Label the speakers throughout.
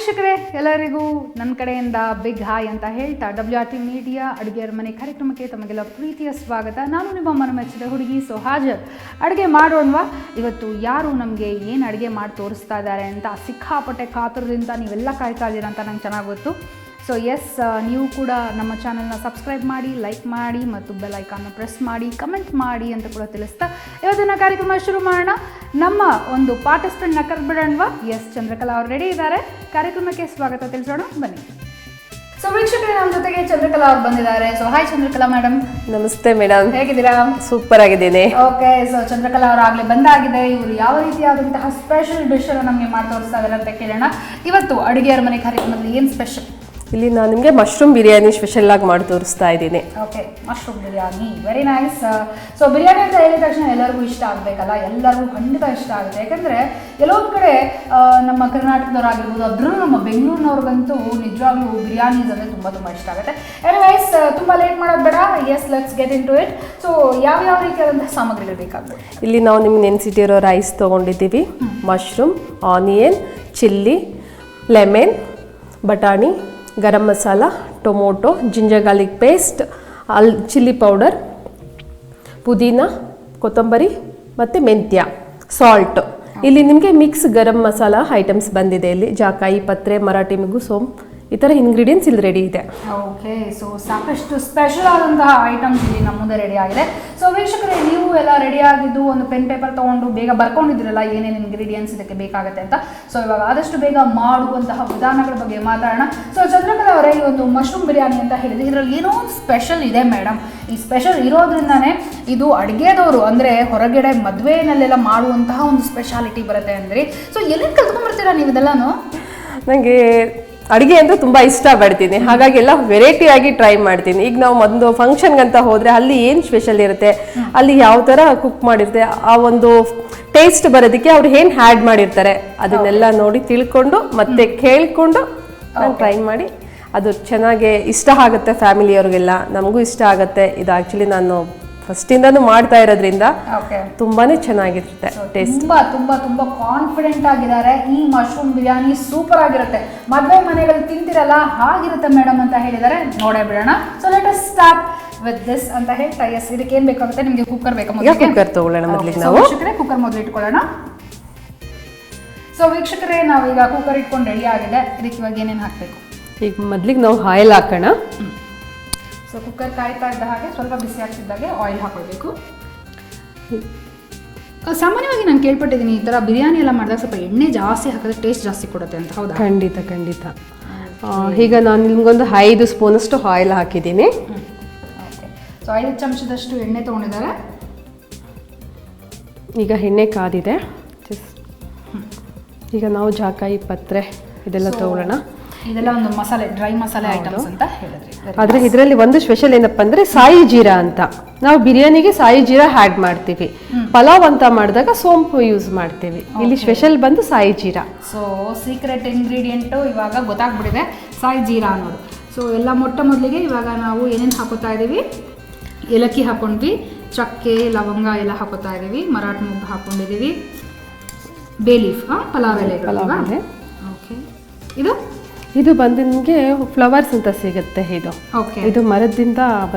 Speaker 1: ವೀಕ್ಷಕರೇ, ಎಲ್ಲರಿಗೂ ನನ್ನ ಕಡೆಯಿಂದ ಬಿಗ್ ಹಾಯ್ ಅಂತ ಹೇಳ್ತಾ WRT ಮೀಡಿಯಾ ಅಡುಗೆಯರ ಮನೆ ಕಾರ್ಯಕ್ರಮಕ್ಕೆ ತಮಗೆಲ್ಲ ಪ್ರೀತಿಯ ಸ್ವಾಗತ. ನಾನು ನಿಮ್ಮ ಮನಮೆಚ್ಚಿದ ಹುಡುಗಿ ಹಾಜರ್. ಅಡುಗೆ ಮಾಡೋಣವಾ? ಇವತ್ತು ಯಾರು ನಮಗೆ ಏನು ಅಡುಗೆ ಮಾಡಿ ತೋರಿಸ್ತಾ ಇದ್ದಾರೆ ಅಂತ ಸಿಕ್ಕಾಪಟ್ಟೆ ಕಾತುರದಿಂದ ನೀವೆಲ್ಲ ಕಾಯ್ತಾ ಇದ್ದೀರಾ ಅಂತ ನಂಗೆ ಚೆನ್ನಾಗಿ ಗೊತ್ತು. ಸೊ ಎಸ್, ನೀವು ಕೂಡ ನಮ್ಮ ಚಾನಲ್ನ ಸಬ್ಸ್ಕ್ರೈಬ್ ಮಾಡಿ, ಲೈಕ್ ಮಾಡಿ ಮತ್ತು ಬೆಲ್ ಐಕಾನ್ನ ಪ್ರೆಸ್ ಮಾಡಿ, ಕಮೆಂಟ್ ಮಾಡಿ ಅಂತ ಕೂಡ ತಿಳಿಸ್ತಾ ಇವತ್ತಿನ ಕಾರ್ಯಕ್ರಮ ಶುರು ಮಾಡೋಣ. ನಮ್ಮ ಒಂದು ಪಾರ್ಟಿಸಿಪೆಂಟ್ನ ಕರೆದ್ಬಿಡೋಣವಾ? ಎಸ್, ಚಂದ್ರಕಲಾ ಅವ್ರು ರೆಡಿ ಇದ್ದಾರೆ. ಕಾರ್ಯಕ್ರಮಕ್ಕೆ ಸ್ವಾಗತ ತಿಳಿಸೋಣ, ಬನ್ನಿ. ಸೊ ವೀಕ್ಷಕರೇ, ನಮ್ಮ ಜೊತೆಗೆ ಚಂದ್ರಕಲಾ ಅವ್ರು ಬಂದಿದ್ದಾರೆ. So hi Chandrakala madam.
Speaker 2: ನಮಸ್ತೆ ಮೇಡಮ್,
Speaker 1: ಹೇಗಿದ್ದೀರಾ?
Speaker 2: ಸೂಪರ್ ಆಗಿದ್ದೀನಿ.
Speaker 1: ಓಕೆ, ಸೊ ಚಂದ್ರಕಲಾ ಅವರು ಆಗಲೇ ಬಂದಾಗಿದೆ. ಇವರು ಯಾವ ರೀತಿಯಾದಂತಹ ಸ್ಪೆಷಲ್ ಡಿಶ್ ಅನ್ನು ನಮಗೆ ಮಾಡಿ ತೋರಿಸ್ತಾ ಇದ್ದಾರೆ ಅಂತ ಕೇಳೋಣ. ಇವತ್ತು ಅಡುಗೆಯರ ಮನೆ ಕಾರ್ಯಕ್ರಮದಲ್ಲಿ ಏನು ಸ್ಪೆಷಲ್?
Speaker 2: ಇಲ್ಲಿ ನಾನು ನಿಮಗೆ ಮಶ್ರೂಮ್ ಬಿರಿಯಾನಿ ಸ್ಪೆಷಲ್ ಆಗಿ ಮಾಡಿ ತೋರಿಸ್ತಾ ಇದ್ದೀನಿ.
Speaker 1: Okay, mushroom biryani, very nice. So biryani ಅಂತ ಹೇಳಿದ ತಕ್ಷಣ ಎಲ್ಲರಿಗೂ ಇಷ್ಟ ಆಗಬೇಕಲ್ಲ, ಎಲ್ಲರಿಗೂ ಖಂಡಿತ ಇಷ್ಟ ಆಗುತ್ತೆ. ಯಾಕಂದರೆ ಎಲ್ಲೊಂದು ಕಡೆ ನಮ್ಮ ಕರ್ನಾಟಕದವರಾಗಿರ್ಬೋದು, ಅದರಲ್ಲೂ ನಮ್ಮ ಬೆಂಗಳೂರಿನವ್ರಿಗಂತೂ ನಿಜವಾಗ್ಲೂ ಬಿರಿಯಾನೀಸ್ ಅಂದರೆ ತುಂಬ ತುಂಬ ಇಷ್ಟ ಆಗುತ್ತೆ. ಎನಿವೈಸ್, ತುಂಬ ಲೇಟ್ ಮಾಡೋದು ಬೇಡ. Yes, let's get into it. So ಯಾವ ರೀತಿಯಾದಂತಹ ಸಾಮಗ್ರಿಗಳು ಬೇಕಾಗ್ತದೆ?
Speaker 2: ಇಲ್ಲಿ ನಾವು ನಿಮ್ಗೆ ನೆನೆಸಿಟ್ಟಿರೋ ರೈಸ್ ತೊಗೊಂಡಿದ್ದೀವಿ, ಮಶ್ರೂಮ್, ಆನಿಯನ್, ಚಿಲ್ಲಿ, ಲೆಮನ್, ಬಟಾಣಿ, garam masala, tomato, ginger garlic paste, chilli powder, ಪುದೀನ, ಕೊತ್ತಂಬರಿ ಮತ್ತು ಮೆಂತ್ಯ, ಸಾಲ್ಟ್. ಇಲ್ಲಿ ನಿಮಗೆ ಮಿಕ್ಸ್ ಗರಂ ಮಸಾಲ ಐಟಮ್ಸ್ ಬಂದಿದೆ. ಇಲ್ಲಿ ಜಾಕಾಯಿ, ಪತ್ರೆ, ಮರಾಠಿ ಮಿಗು, ಸೋಂಪು, ಈ ಥರ ಇಂಗ್ರೀಡಿಯೆಂಟ್ಸ್ ಇಲ್ಲಿ ರೆಡಿ ಇದೆ.
Speaker 1: ಓಕೆ, ಸೊ ಸಾಕಷ್ಟು ಸ್ಪೆಷಲ್ ಆದಂತಹ ಐಟಮ್ಸ್ ಇಲ್ಲಿ ನಮ್ಮ ಮುಂದೆ ರೆಡಿ ಆಗಿದೆ. ಸೊ ವೀಕ್ಷಕರೇ, ನೀವು ಎಲ್ಲ ರೆಡಿ ಆಗಿದ್ದು ಒಂದು ಪೆನ್ ಪೇಪರ್ ತೊಗೊಂಡು ಬೇಗ ಬರ್ಕೊಂಡಿದ್ದೀರಲ್ಲ ಏನೇನು ಇಂಗ್ರೀಡಿಯೆಂಟ್ಸ್ ಇದಕ್ಕೆ ಬೇಕಾಗುತ್ತೆ ಅಂತ. ಸೊ ಇವಾಗ ಆದಷ್ಟು ಬೇಗ ಮಾಡುವಂತಹ ವಿಧಾನಗಳ ಬಗ್ಗೆ ಮಾತಾಡೋಣ. ಸೊ ಚಂದ್ರಕಲಾ ಅವರೇ, ಈ ಒಂದು ಮಶ್ರೂಮ್ ಬಿರಿಯಾನಿ ಅಂತ ಹೇಳಿದ್ರೆ ಇದರಲ್ಲಿ ಏನೋ ಒಂದು ಸ್ಪೆಷಲ್ ಇದೆ ಮೇಡಮ್. ಈ ಸ್ಪೆಷಲ್ ಇರೋದ್ರಿಂದಾನೇ ಇದು ಅಡುಗೆದವರು ಅಂದರೆ ಹೊರಗಡೆ ಮದುವೆನಲ್ಲೆಲ್ಲ ಮಾಡುವಂತಹ ಒಂದು ಸ್ಪೆಷಾಲಿಟಿ ಬರುತ್ತೆ ಅಂದರೆ. ಸೊ ಎಲ್ಲಿಂದ ಕಲ್ತ್ಕೊಂಡ್ಬರ್ತೀರಾ ನೀವು ಇದೆಲ್ಲಾನು?
Speaker 2: ನನಗೆ ಅಡುಗೆ ಅಂದರೆ ತುಂಬ ಇಷ್ಟ ಪಡ್ತೀನಿ, ಹಾಗಾಗಿ ಎಲ್ಲ ವೆರೈಟಿ ಆಗಿ ಟ್ರೈ ಮಾಡ್ತೀನಿ. ಈಗ ನಾವು ಒಂದು ಫಂಕ್ಷನ್ಗಂತ ಹೋದರೆ ಅಲ್ಲಿ ಏನು ಸ್ಪೆಷಲ್ ಇರುತ್ತೆ, ಅಲ್ಲಿ ಯಾವ ಥರ ಕುಕ್ ಮಾಡಿರುತ್ತೆ, ಆ ಒಂದು ಟೇಸ್ಟ್ ಬರೋದಕ್ಕೆ ಅವ್ರು ಏನು ಹ್ಯಾಡ್ ಮಾಡಿರ್ತಾರೆ ಅದನ್ನೆಲ್ಲ ನೋಡಿ ತಿಳ್ಕೊಂಡು ಮತ್ತೆ ಕೇಳಿಕೊಂಡು ನಾನು ಟ್ರೈ ಮಾಡಿ ಅದು ಚೆನ್ನಾಗಿ ಇಷ್ಟ ಆಗುತ್ತೆ. ಫ್ಯಾಮಿಲಿಯವ್ರಿಗೆಲ್ಲ ನಮಗೂ ಇಷ್ಟ ಆಗುತ್ತೆ. ಇದು ಆ್ಯಕ್ಚುಲಿ ನಾನು ಫಸ್ಟಿಂದನೂ ಮಾಡ್ತಾ ಇರೋದ್ರಿಂದ ತುಂಬಾನೇ ಚೆನ್ನಾಗಿರುತ್ತೆ ಟೇಸ್ಟ್.
Speaker 1: ತುಂಬಾ ಕಾನ್ಫಿಡೆಂಟ್ ಆಗಿದ್ದಾರೆ. ಈ ಮಶ್ರೂಮ್ ಬಿರಿಯಾನಿ ಸೂಪರ್ ಆಗಿರುತ್ತೆ, ಮದುವೆ ಮನೆಗಳಲ್ಲಿ ತಿಂತಿರಲ್ಲ ಹಾಗಿರುತ್ತೆ ಮೇಡಮ್ ಅಂತ ಹೇಳಿದ್ದಾರೆ. ನೋಡೇ ಬಿಡೋಣ. So let us start with this ಅಂತ ಹೇಳ್ತಾ, ಎಸ್, ಇದಕ್ಕೆ ಏನು ಬೇಕಾಗುತ್ತೆ? ನಿಮಗೆ ಕುಕ್ಕರ್ ಬೇಕಾ?
Speaker 2: ಕುಕ್ಕರ್ ತಗೊಳ್ಳೋಣ ಮೊದಲಿಗೆ ನಾವು.
Speaker 1: ವೀಕ್ಷಕರೇ, ಕುಕ್ಕರ್ ಮೊದಲು ಇಟ್ಕೊಳ್ಳೋಣ. ಸೊ ವೀಕ್ಷಕರೇ, ನಾವೀಗ ಕುಕ್ಕರ್ ಇಟ್ಕೊಂಡು ರೆಡಿ ಆಗಿದೆ. ಇದಕ್ಕೆ ಇವಾಗ ಏನೇನು ಹಾಕಬೇಕು? ಈಗ
Speaker 2: ಮೊದಲಿಗೆ ನಾವು ಆಯಿಲ್ ಹಾಕೋಣ.
Speaker 1: ಸೊ ಕುಕ್ಕರ್ ಕಾಯ್ತಾ ಇದ್ದ ಹಾಗೆ ಸ್ವಲ್ಪ ಬಿಸಿ ಆಗ್ತಿದ್ದಾಗೆ ಆಯಿಲ್ ಹಾಕೊಳ್ಬೇಕು. ಸಾಮಾನ್ಯವಾಗಿ ನಾನು ಕೇಳ್ಪಟ್ಟಿದ್ದೀನಿ, ಈ ಥರ ಬಿರಿಯಾನಿ ಎಲ್ಲ ಮಾಡಿದಾಗ ಸ್ವಲ್ಪ ಎಣ್ಣೆ ಜಾಸ್ತಿ ಹಾಕಿದ್ರೆ ಟೇಸ್ಟ್ ಜಾಸ್ತಿ ಕೊಡುತ್ತೆ ಅಂತ. ಹೌದಾ?
Speaker 2: ಖಂಡಿತ ಖಂಡಿತ. ಈಗ ನಾನು ನಿಮ್ಗೊಂದು 5 ಸ್ಪೂನಷ್ಟು ಆಯಿಲ್ ಹಾಕಿದ್ದೀನಿ.
Speaker 1: ಓಕೆ, ಸೊ 5 ಚಮಚದಷ್ಟು ಎಣ್ಣೆ ತೊಗೊಂಡಿದ್ದಾರೆ.
Speaker 2: ಈಗ ಎಣ್ಣೆ ಕಾದಿದೆ. ಈಗ ನಾವು ಜಾಕಾಯಿ, ಪತ್ರೆ ಇದೆಲ್ಲ ತಗೊಳ್ಳೋಣ.
Speaker 1: ಇದೆಲ್ಲ ಒಂದು ಮಸಾಲೆ, ಡ್ರೈ ಮಸಾಲೆ ಐಟಮ್ಸ್ ಅಂತ ಹೇಳಿದ್ರಿ.
Speaker 2: ಆದರೆ ಇದರಲ್ಲಿ ಒಂದು ಸ್ಪೆಷಲ್ ಏನಪ್ಪ ಅಂದರೆ ಸಾಯಿ ಜೀರಾ ಅಂತ. ನಾವು ಬಿರಿಯಾನಿಗೆ ಸಾಯಿ ಜೀರಾ ಆ್ಯಡ್ ಮಾಡ್ತೀವಿ, ಪಲಾವ್ ಅಂತ ಮಾಡಿದಾಗ ಸೋಂಪು ಯೂಸ್ ಮಾಡ್ತೀವಿ. ಇಲ್ಲಿ ಸ್ಪೆಷಲ್ ಬಂದು Sai jeera.
Speaker 1: So secret ingredient ಇವಾಗ ಗೊತ್ತಾಗ್ಬಿಟ್ಟಿದೆ, ಸಾಯಿ ಜೀರಾ ಅನ್ನೋದು. ಸೊ ಎಲ್ಲ ಮೊದಲಿಗೆ ಇವಾಗ ನಾವು ಏನೇನು ಹಾಕೋತಾ ಇದ್ದೀವಿ? ಏಲಕ್ಕಿ ಹಾಕೊಂಡ್ವಿ, ಚಕ್ಕೆ, ಲವಂಗ ಎಲ್ಲ ಹಾಕೋತಾ ಇದ್ದೀವಿ, ಮರಾಠ ಮೊಗ್ಗು ಹಾಕೊಂಡಿದ್ದೀವಿ, ಬೇ ಲೀಫ್, ಪಲಾವ್ ಎಲೆ. ಓಕೆ,
Speaker 2: ಇದು ಬಂದು ನಿಮಗೆ ಫ್ಲವರ್ಸ್ ಅಂತ ಸಿಗುತ್ತೆ. ಇದು ಮರದಿಂದ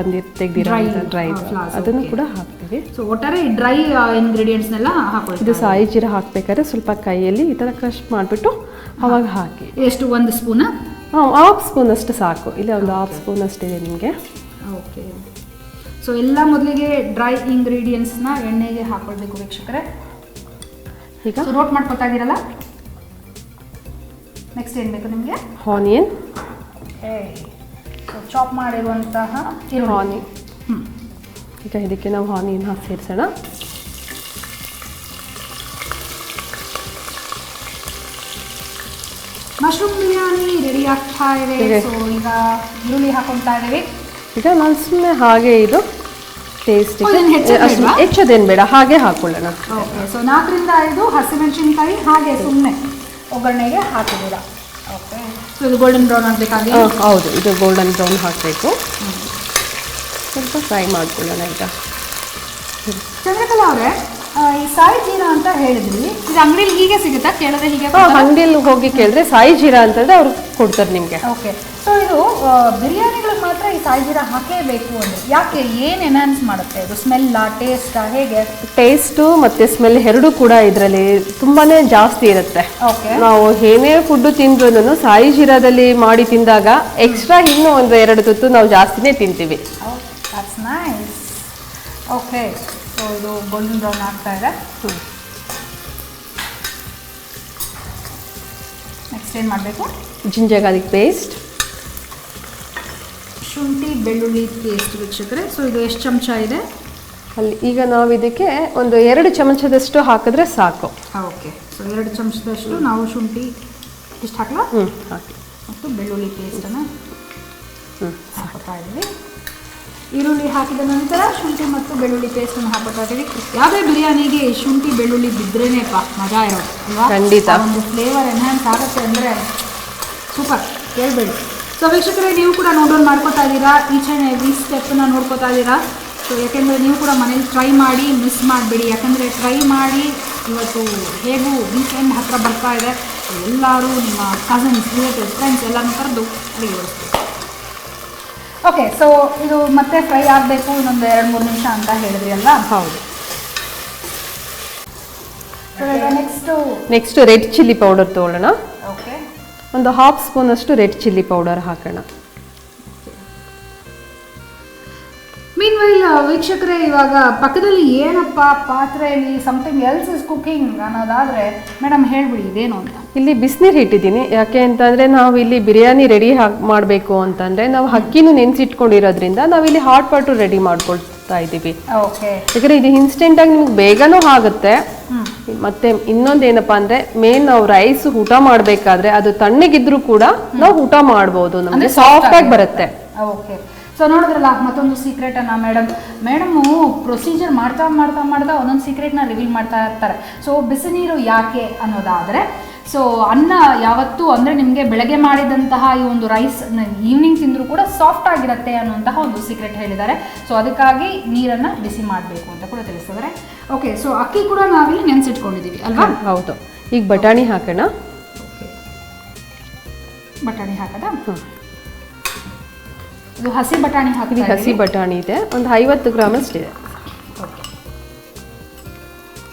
Speaker 2: ತೆಗ್ದಿರೋ ಡ್ರೈ, ಅದನ್ನು ಕೂಡ ಹಾಕ್ತೀವಿ.
Speaker 1: ಸೊ ಒಟ್ಟಾರೆ ಡ್ರೈ ಇಂಗ್ರೀಡಿಯೆಂಟ್ಸ್ನೆಲ್ಲ ಹಾಕೊಳ್ಳಿ.
Speaker 2: ಇದು ಸಾಯಿ ಜೀರಾ ಹಾಕ್ಬೇಕಾದ್ರೆ ಸ್ವಲ್ಪ ಕೈಯಲ್ಲಿ ಈ ಥರ ಕ್ರಶ್ ಮಾಡಿಬಿಟ್ಟು ಅವಾಗ ಹಾಕಿ.
Speaker 1: ಎಷ್ಟು? 1 ಸ್ಪೂನ್?
Speaker 2: ಹಾಫ್ ಸ್ಪೂನ್ ಅಷ್ಟು ಸಾಕು. ಇಲ್ಲಿ ಒಂದು ಹಾಫ್ ಸ್ಪೂನ್ ಅಷ್ಟಿದೆ ನಿಮಗೆ.
Speaker 1: ಓಕೆ, ಸೊ ಎಲ್ಲ ಮೊದಲಿಗೆ ಡ್ರೈ ಇಂಗ್ರೀಡಿಯೆಂಟ್ಸ್ನ ಎಣ್ಣೆಗೆ ಹಾಕೊಳ್ಬೇಕು ವೀಕ್ಷಕರೇ. ಈಗ ರೋಟ್ ಮಾಡ್ಕೊತಾ ಇದ್ದೀರಲ್ಲ, ನೆಕ್ಸ್ಟ್ ಏನು ಬೇಕು ನಿಮಗೆ?
Speaker 2: ಆನಿಯನ್.
Speaker 1: ಸೊ ಚಾಪ್ ಮಾಡಿರುವಂತಹ ಆನಿಯನ್.
Speaker 2: ಈಗ ಇದಕ್ಕೆ ನಾವು ಆನಿಯನ್ ಹಾಕಿ ಸೇರಿಸೋಣ.
Speaker 1: ಮಶ್ರೂಮ್ ಬಿರಿಯಾನಿ ರೆಡಿ ಆಗ್ತಾ ಇದೆ. ಸೊ ಈಗ ಈರುಳ್ಳಿ ಹಾಕೊಳ್ತಾ ಇದ್ದೀವಿ.
Speaker 2: ಈಗ ನಾನು ಸುಮ್ಮನೆ ಹಾಗೆ ಇದು ಟೇಸ್ಟ್ ಹೆಚ್ಚೋದೇನು ಬೇಡ, ಹಾಗೆ ಹಾಕೊಳ್ಳೋಣ.
Speaker 1: ಓಕೆ, ಸೊ 4 ರಿಂದ 5 ಹಸಿಮೆಣಸಿನಕಾಯಿ ಹಾಗೆ ಸುಮ್ಮನೆ ಒಗ್ಗರಣೆಗೆ ಹಾಕಿದ್ದೀರಾ. ಓಕೆ, ಸೊ ಇದು ಗೋಲ್ಡನ್ ಬ್ರೌನ್ ಆಗಬೇಕಾಗಿ?
Speaker 2: ಹೌದು, ಇದು ಗೋಲ್ಡನ್ ಬ್ರೌನ್ ಹಾಕಬೇಕು. ಸ್ವಲ್ಪ ಫ್ರೈ ಮಾಡ್ಕೊಳ್ಳೋಣ. ಈಗ
Speaker 1: ಚಂದ್ರಕಲಾ ಅವರೇ, ಈ ಸಾಯಿ ಜೀರಾ ಅಂತ ಹೇಳಿದ್ರಿ, ಇದು ಅಂಗಡಿಲಿ ಹೀಗೆ ಸಿಗುತ್ತಾ? ಕೇಳಿದ್ರೆ ಹೀಗೆ
Speaker 2: ಅಂಗಡಿಯಲ್ಲಿ ಹೋಗಿ ಕೇಳಿದ್ರೆ ಸಾಯಿ ಜೀರಾ ಅಂತಂದ್ರೆ ಅವ್ರು ಕೊಡ್ತಾರೆ ನಿಮಗೆ.
Speaker 1: ಓಕೆ. ಸೊ ಇದು ಬಿರಿಯಾನಿಗಳಿಗೆ ಮಾತ್ರ ಈ ಸಾಯಿ ಜೀರಾ ಹಾಕೇಬೇಕು ಅಂದರೆ ಯಾಕೆ? ಏನು ಎನ್ಹಾನ್ಸ್ ಮಾಡುತ್ತೆ ಇದು? ಸ್ಮೆಲ್ಲಾ, ಟೇಸ್ಟಾ, ಹೇಗೆ?
Speaker 2: ಟೇಸ್ಟು ಮತ್ತು ಸ್ಮೆಲ್ ಎರಡೂ ಕೂಡ ಇದರಲ್ಲಿ ತುಂಬಾ ಜಾಸ್ತಿ ಇರುತ್ತೆ.
Speaker 1: ಓಕೆ. ನಾವು
Speaker 2: ಏನೇ ಫುಡ್ಡು ತಿಂದ್ರೂ ಸಾಯಿ ಜೀರಾದಲ್ಲಿ ಮಾಡಿ ತಿಂದಾಗ ಎಕ್ಸ್ಟ್ರಾ ಇನ್ನೂ ಒಂದು 2 ತುತ್ತು ನಾವು ಜಾಸ್ತಿನೇ ತಿಂತೀವಿ.
Speaker 1: That's nice. ಓಕೆ. ಸೊ ಇದು ಗೋಲ್ಡನ್ ಬ್ರೌನ್ ಆಗ್ತಾ ಇದೆ. ನೆಕ್ಸ್ಟ್ ಏನು ಮಾಡಬೇಕು?
Speaker 2: ಜಿಂಜರ್ ಗಾರ್ಲಿಕ್ ಪೇಸ್ಟ್,
Speaker 1: ಶುಂಠಿ ಬೆಳ್ಳುಳ್ಳಿ ಪೇಸ್ಟ್ ವೀಕ್ಷಕರೇ. ಸೊ ಇದು ಎಷ್ಟು ಚಮಚ ಇದೆ?
Speaker 2: ಅಲ್ಲಿ ಈಗ ನಾವು ಇದಕ್ಕೆ ಒಂದು 2 ಚಮಚದಷ್ಟು ಹಾಕಿದ್ರೆ ಸಾಕು.
Speaker 1: ಓಕೆ. ಸೊ 2 ಚಮಚದಷ್ಟು ನಾವು ಶುಂಠಿ ಇಷ್ಟು ಹಾಕಲಾ?
Speaker 2: ಹಾಕಿ.
Speaker 1: ಮತ್ತು ಬೆಳ್ಳುಳ್ಳಿ ಪೇಸ್ಟನ್ನು ಹಾಕ್ತಾ ಇದ್ದೀವಿ. ಈರುಳ್ಳಿ ಹಾಕಿದ ನಂತರ ಶುಂಠಿ ಮತ್ತು ಬೆಳ್ಳುಳ್ಳಿ ಪೇಸ್ಟನ್ನು ಹಾಕ್ತಾ ಇದ್ದೀವಿ. ಯಾವುದೇ ಬಿರಿಯಾನಿಗೆ ಶುಂಠಿ ಬೆಳ್ಳುಳ್ಳಿ ಬಿದ್ದರೇನೇಪ್ಪ ಮಜಾ ಇರೋದು ಅಲ್ವಾ?
Speaker 2: ಖಂಡಿತ.
Speaker 1: ಒಂದು ಫ್ಲೇವರ್ ಎನ್ಹಾನ್ಸ್ ಆಗುತ್ತೆ ಅಂದರೆ ಸೂಪರ್, ಕೇಳಬೇಡಿ. ಸೊ ವೀಕ್ಷಕರೇ, ನೀವು ಕೂಡ ನೋಟ್ ಡೌನ್ ಮಾಡ್ಕೋತಾ ಇದ್ದೀರಾ, ಈಚ್ ಆ್ಯಂಡ್ ಎವ್ರಿ ಸ್ಟೆಪ್ಪನ್ನು ನೋಡ್ಕೋತಾ ಇದ್ದೀರಾ. ಸೊ ಯಾಕೆಂದರೆ ನೀವು ಕೂಡ ಮನೇಲಿ ಟ್ರೈ ಮಾಡಿ, ಮಿಸ್ ಮಾಡಬೇಡಿ. ಯಾಕಂದರೆ ಟ್ರೈ ಮಾಡಿ, ಇವತ್ತು ಹೇಗೂ ವೀಕೆಂಡ್ ಹತ್ತಿರ ಬರ್ತಾ ಇದೆ, ಎಲ್ಲರೂ ನಿಮ್ಮ ಕಸಿನ್ಸ್, ರಿಲೇಟಿವ್ಸ್, ಫ್ರೆಂಡ್ಸ್ ಎಲ್ಲರನ್ನೂ ಕರೆದು ಅಡುಗೆ ಬಡಿಸ್ತೀವಿ. ಓಕೆ. ಸೊ ಇದು ಮತ್ತೆ ಫ್ರೈ ಆಗಬೇಕು ಇನ್ನೊಂದು 2-3 ನಿಮಿಷ ಅಂತ ಹೇಳಿದ್ರಿ ಅಲ್ವಾ?
Speaker 2: ಹೌದು.
Speaker 1: ಸೊ ಈಗ
Speaker 2: ನೆಕ್ಸ್ಟ್ ರೆಡ್ ಚಿಲ್ಲಿ ಪೌಡರ್ ತೊಗೊಳ್ಳೋಣ.
Speaker 1: ಓಕೆ.
Speaker 2: ಒಂದು 1/2 ಸ್ಪೂನ್ ಅಷ್ಟು ರೆಡ್ ಚಿಲ್ಲಿ ಪೌಡರ್ ಹಾಕೋಣ.
Speaker 1: ಮೀನ್ವೈಲ್ ವೀಕ್ಷಕರೇ, ಇವಾಗ ಪಕ್ಕದಲ್ಲಿ ಏನಪ್ಪ ಪಾತ್ರೆಯಲ್ಲಿ ಸಮಥಿಂಗ್ ಎಲ್ಸ್ ಇಸ್ ಕುಕಿಂಗ್ ಅನ್ನೋದಾದರೆ ಮೇಡಮ್ ಹೇಳ್ಬಿಡಿ ಇದೇನು ಅಂತ.
Speaker 2: ಇಲ್ಲಿ ಬಿಸಿನೀರು ಇಟ್ಟಿದ್ದೀನಿ. ಯಾಕೆ ಅಂತಂದರೆ ನಾವು ಇಲ್ಲಿ ಬಿರಿಯಾನಿ ರೆಡಿ ಮಾಡಬೇಕು ಅಂತಂದರೆ ನಾವು ಅಕ್ಕಿನೂ ನೆನೆಸಿಟ್ಕೊಂಡಿರೋದ್ರಿಂದ ನಾವಿಲ್ಲಿ ಹಾಟ್ ವಾಟರ್ ರೆಡಿ ಮಾಡ್ಕೊಳ್ತಾ ಇದ್ದೀವಿ.
Speaker 1: ಓಕೆ.
Speaker 2: ಯಾಕಂದರೆ ಇದು ಇನ್ಸ್ಟೆಂಟಾಗಿ ನಿಮ್ಗೆ ಬೇಗನೂ ಆಗುತ್ತೆ. ಮತ್ತೆ ಇನ್ನೊಂದೇನಪ್ಪ ಅಂದರೆ ಮೇನ್ ನಾವು ರೈಸ್ ಊಟ ಮಾಡಬೇಕಾದ್ರೆ ಅದು ತಣ್ಣಗಿದ್ರೂ ಕೂಡ ನಾವು ಊಟ ಮಾಡ್ಬೋದು, ನಮಗೆ ಸಾಫ್ಟಾಗಿ ಬರುತ್ತೆ.
Speaker 1: ಓಕೆ. ಸೊ ನೋಡಿದ್ರಲ್ಲ, ಮತ್ತೊಂದು ಸೀಕ್ರೆಟನ್ನು ಮೇಡಮು ಪ್ರೊಸೀಜರ್ ಮಾಡ್ತಾ ಒಂದೊಂದು ಸೀಕ್ರೆಟ್ನ ರಿವೀಲ್ ಮಾಡ್ತಾ ಇರ್ತಾರೆ. ಸೊ ಬಿಸಿ ನೀರು ಯಾಕೆ ಅನ್ನೋದಾದರೆ, ಸೊ ಅನ್ನ ಯಾವತ್ತೂ ಅಂದರೆ ನಿಮಗೆ ಬೆಳಗ್ಗೆ ಮಾಡಿದಂತಹ ಈ ಒಂದು ರೈಸ್ ಈವ್ನಿಂಗ್ ತಿಂದರೂ ಕೂಡ ಸಾಫ್ಟ್ ಆಗಿರುತ್ತೆ ಅನ್ನುವಂತಹ ಒಂದು ಸೀಕ್ರೆಟ್ ಹೇಳಿದ್ದಾರೆ. ಸೊ ಅದಕ್ಕಾಗಿ ನೀರನ್ನು ಬಿಸಿ ಮಾಡಬೇಕು ಅಂತ ಕೂಡ ತಿಳಿಸಿದ್ದಾರೆ. ಓಕೆ. ಸೊ ಅಕ್ಕಿ ಕೂಡ ನಾವಿಲ್ಲಿ ನೆನೆಸಿಟ್ಕೊಂಡಿದ್ದೀವಿ ಅಲ್ವಾ?
Speaker 2: ಹೌದು. ಈಗ ಬಟಾಣಿ ಹಾಕೋಣ.
Speaker 1: ಬಟಾಣಿ ಹಾಕದ? ಇದು ಹಸಿ ಬಟಾಣಿ ಹಾಕಿ.
Speaker 2: ಹಸಿ ಬಟಾಣಿ ಇದೆ, ಒಂದು 50 ಗ್ರಾಮ್ ಅಷ್ಟಿದೆ.
Speaker 1: ಓಕೆ.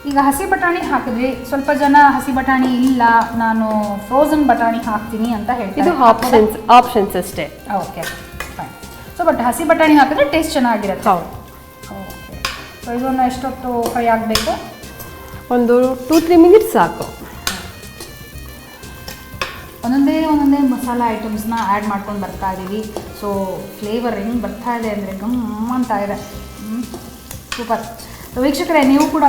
Speaker 1: ಈಗ ಹಸಿ ಬಟಾಣಿ ಹಾಕಿದ್ವಿ. ಸ್ವಲ್ಪ ಜನ ಹಸಿ ಬಟಾಣಿ ಇಲ್ಲ, ನಾನು ಫ್ರೋಝನ್ ಬಟಾಣಿ ಹಾಕ್ತೀನಿ ಅಂತ ಹೇಳ್ತೀನಿ.
Speaker 2: ಇದು ಆಪ್ಷನ್ಸ್ ಅಷ್ಟೇ.
Speaker 1: Okay, fine. ಸೊ ಬಟ್ ಹಸಿ ಬಟಾಣಿ ಹಾಕಿದ್ರೆ ಟೇಸ್ಟ್ ಚೆನ್ನಾಗಿರುತ್ತೆ.
Speaker 2: ಹೌದು.
Speaker 1: ಓಕೆ. ಸೊ ಇದನ್ನು ಎಷ್ಟೊತ್ತು ಫ್ರೈ ಆಗಬೇಕು?
Speaker 2: ಒಂದು 2-3 ಮಿನಿಟ್ಸ್ ಸಾಕು.
Speaker 1: ಒಂದೊಂದೇ ಮಸಾಲ ಐಟಮ್ಸ್ನ ಆ್ಯಡ್ ಮಾಡ್ಕೊಂಡು ಬರ್ತಾ ಇದ್ದೀವಿ. ಸೊ ಫ್ಲೇವರ್ ಹೆಂಗೆ ಬರ್ತಾ ಇದೆ ಅಂದರೆ ಗಮ್ ಅಂತ ಇದೆ. ಸೂಪರ್. ವೀಕ್ಷಕರೇ, ನೀವು ಕೂಡ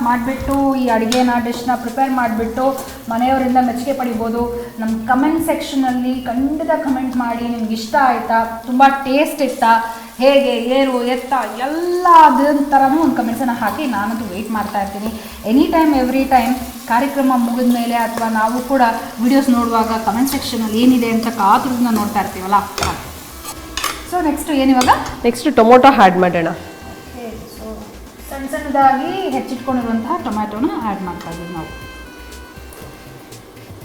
Speaker 1: ಮಾಡಿಬಿಟ್ಟು ಈ ಅಡುಗೆನ ಡಿಶ್ನ ಪ್ರಿಪೇರ್ ಮಾಡಿಬಿಟ್ಟು ಮನೆಯವರಿಂದ ಮೆಚ್ಚುಗೆ ಪಡಿಬೋದು. ನಮ್ಮ ಕಮೆಂಟ್ ಸೆಕ್ಷನಲ್ಲಿ ಖಂಡಿತ ಕಮೆಂಟ್ ಮಾಡಿ, ನಿಮ್ಗೆ ಇಷ್ಟ ಆಯಿತಾ, ತುಂಬ ಟೇಸ್ಟ್ ಇತ್ತಾ, ಹೇಗೆ, ಏರು ಎತ್ತ ಎಲ್ಲ ಥರನೂ ಒಂದು ಕಮೆಂಟ್ಸನ್ನು ಹಾಕಿ. ನಾನಂತೂ ವೆಯ್ಟ್ ಮಾಡ್ತಾ ಇರ್ತೀನಿ ಎನಿ ಟೈಮ್ ಎವ್ರಿ ಟೈಮ್. ಕಾರ್ಯಕ್ರಮ ಮುಗಿದ ಮೇಲೆ ಅಥವಾ ನಾವು ಕೂಡ ವಿಡಿಯೋಸ್ ನೋಡುವಾಗ ಕಮೆಂಟ್ ಸೆಕ್ಷನಲ್ಲಿ ಏನಿದೆ ಅಂತ ಕಾತುರದಿಂದ ನೋಡ್ತಾ ಇರ್ತೀವಲ್ಲ. ಸೊ ನೆಕ್ಸ್ಟ್
Speaker 2: ಟೊಮೊಟೊ ಆ್ಯಡ್ ಮಾಡೋಣ.
Speaker 1: ಸೊ ಸಣ್ಣದಾಗಿ ಹೆಚ್ಚಿಟ್ಕೊಂಡಿರುವಂತಹ ಟೊಮ್ಯಾಟೋನ ಆ್ಯಡ್ ಮಾಡ್ತಾ ಇದ್ದೀವಿ ನಾವು.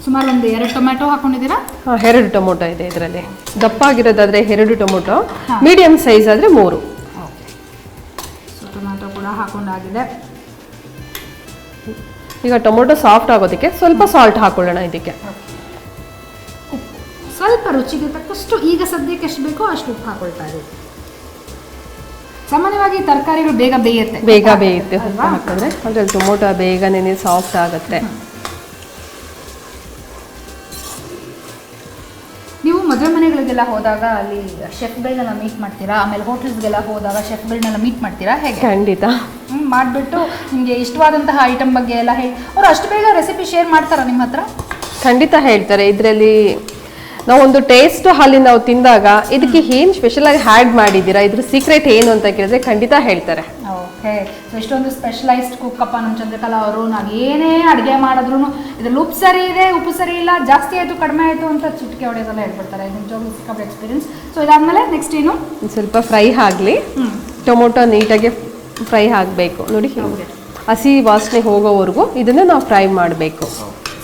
Speaker 1: ಸುಮಾರು ಒಂದು 2 ಟೊಮ್ಯಾಟೊ ಹಾಕೊಂಡಿದ್ದೀರಾ?
Speaker 2: 2 ಟೊಮೊಟೊ ಇದೆ ಇದರಲ್ಲಿ. ದಪ್ಪ ಆಗಿರೋದಾದರೆ 2 ಟೊಮೊಟೊ, ಮೀಡಿಯಂ ಸೈಜ್ ಆದರೆ 3.
Speaker 1: ಓಕೆ. ಸೊ ಟೊಮ್ಯಾಟೊ ಕೂಡ ಹಾಕೊಂಡಾಗಿದೆ.
Speaker 2: ಈಗ ಟೊಮೊಟೊ ಸಾಫ್ಟ್ ಆಗೋದಕ್ಕೆ ಸ್ವಲ್ಪ ಸಾಲ್ಟ್ ಹಾಕೊಳ್ಳೋಣ. ಇದಕ್ಕೆ
Speaker 1: ಉಪ್ಪು ಸ್ವಲ್ಪ ರುಚಿಗೆ ತಕ್ಕಷ್ಟು, ಈಗ ಸದ್ಯಕ್ಕೆ ಎಷ್ಟು ಬೇಕೋ ಅಷ್ಟು ಉಪ್ಪು ಹಾಕೊಳ್ತಾ ಇದ್ದೀವಿ. ಸಾಮಾನ್ಯವಾಗಿ ತರಕಾರಿಗಳು ಬೇಗ ಬೇಯುತ್ತೆ
Speaker 2: ಉಪ್ಪು ಹಾಕಿದ್ರೆ. ಅದ್ರಲ್ಲಿ ಟೊಮೊಟೊ ಬೇಗನೆ ಸಾಫ್ಟ್ ಆಗುತ್ತೆ.
Speaker 1: ನೀವು ಮದುವೆ ಮನೆಗಳಿಗೆಲ್ಲ ಹೋದಾಗ ಅಲ್ಲಿ ಶೆಫ್ಗಳನ್ನೆಲ್ಲ ಮೀಟ್ ಮಾಡ್ತೀರಾ? ಆಮೇಲೆ ಹೋಟೆಲ್ಸ್ಗೆಲ್ಲ ಹೋದಾಗ ಶೆಫ್ಗಳನ್ನೆಲ್ಲ ಮೀಟ್ ಮಾಡ್ತೀರಾ? ಹೇಗೆ?
Speaker 2: ಖಂಡಿತ
Speaker 1: ಮಾಡಿಬಿಟ್ಟು ನಿಮಗೆ ಇಷ್ಟವಾದಂತಹ ಐಟಮ್ ಬಗ್ಗೆ ಎಲ್ಲ ಹೇಳಿ ಅವ್ರು ಅಷ್ಟು ಬೇಗ ರೆಸಿಪಿ ಶೇರ್ ಮಾಡ್ತಾರಾ ನಿಮ್ಮ ಹತ್ರ?
Speaker 2: ಖಂಡಿತ ಹೇಳ್ತಾರೆ. ಇದರಲ್ಲಿ ನಾವೊಂದು ಟೇಸ್ಟ್ ಅಲ್ಲಿ ನಾವು ತಿಂದಾಗ ಇದಕ್ಕೆ ಏನು ಸ್ಪೆಷಲ್ ಆಗಿ ಆ್ಯಡ್ ಮಾಡಿದ್ದೀರಾ, ಇದ್ರ ಸೀಕ್ರೆಟ್ ಏನು ಅಂತ ಕೇಳಿದ್ರೆ ಖಂಡಿತ ಹೇಳ್ತಾರೆ.
Speaker 1: ಓಕೆ. ಸೊ ಇಷ್ಟೊಂದು ಸ್ಪೆಷಲೈಸ್ಡ್ ಕುಕ್ಕಪ್ಪ ನಮ್ಮ ಚಂದ್ರಕಲಾ ಅವರು. ನಾವು ಏನೇ ಅಡುಗೆ ಮಾಡಿದ್ರು ಇದ್ರಲ್ಲಿ ಉಪ್ಪು ಸರಿ ಇದೆ, ಉಪ್ಪು ಸರಿ ಇಲ್ಲ, ಜಾಸ್ತಿ ಆಯಿತು ಕಡಿಮೆ ಆಯಿತು ಅಂತ ಚುಟ್ಕೆ ಹೊಡೆಯೋದೆಲ್ಲ ಹೇಳ್ಬಿಡ್ತಾರೆ. ನಿಜವಾಗ್ಲೂ ಸಿಕ್ಕಾಪಟ್ಟೆ ಎಕ್ಸ್ಪೀರಿಯನ್ಸ್. ಸೊ ಇದಾದಮೇಲೆ ನೆಕ್ಸ್ಟ್ ಏನು?
Speaker 2: ಸ್ವಲ್ಪ ಫ್ರೈ ಆಗಲಿ. ಟೊಮೊಟೊ ನೀಟಾಗಿ ಫ್ರೈ ಆಗಬೇಕು ನೋಡಿ. ಹಸಿ ವಾಸನೆ ಹೋಗೋವರೆಗೂ ಇದನ್ನು ನಾವು ಫ್ರೈ ಮಾಡಬೇಕು.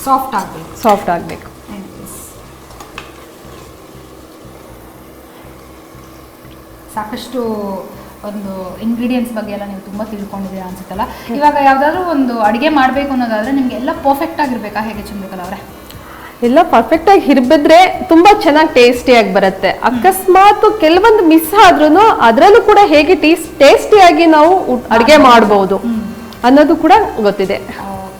Speaker 1: ಸಾಫ್ಟ್ ಆಗಬೇಕು. ಸಾಕಷ್ಟು ಒಂದು ಇಂಗ್ರೀಡಿಯೆಂಟ್ಸ್ ಬಗ್ಗೆ ಎಲ್ಲ ನೀವು ತುಂಬ ತಿಳ್ಕೊಂಡಿದ್ದೀರಾ ಅನ್ಸುತ್ತಲ್ಲ. ಇವಾಗ ಯಾವುದಾದ್ರೂ ಒಂದು ಅಡುಗೆ ಮಾಡಬೇಕು ಅನ್ನೋದಾದರೆ ನಿಮಗೆ ಎಲ್ಲ ಪರ್ಫೆಕ್ಟ್ ಆಗಿರಬೇಕಾ, ಹೇಗೆ ಚಂದ್ರಕಲಾ ಅವರೇ?
Speaker 2: ಎಲ್ಲ ಪರ್ಫೆಕ್ಟ್ ಆಗಿ ಇರ್ಬಿದ್ರೆ ತುಂಬಾ ಚೆನ್ನಾಗಿ ಟೇಸ್ಟಿಯಾಗಿ ಬರುತ್ತೆ. ಅಕಸ್ಮಾತ್ ಕೆಲವೊಂದು ಮಿಸ್ ಆದ್ರೂ ಅದರಲ್ಲೂ ಕೂಡ ಹೇಗೆ ಟೇಸ್ಟಿಯಾಗಿ ನಾವು ಅಡುಗೆ ಮಾಡಬಹುದು ಅನ್ನೋದು ಕೂಡ ಗೊತ್ತಿದೆ.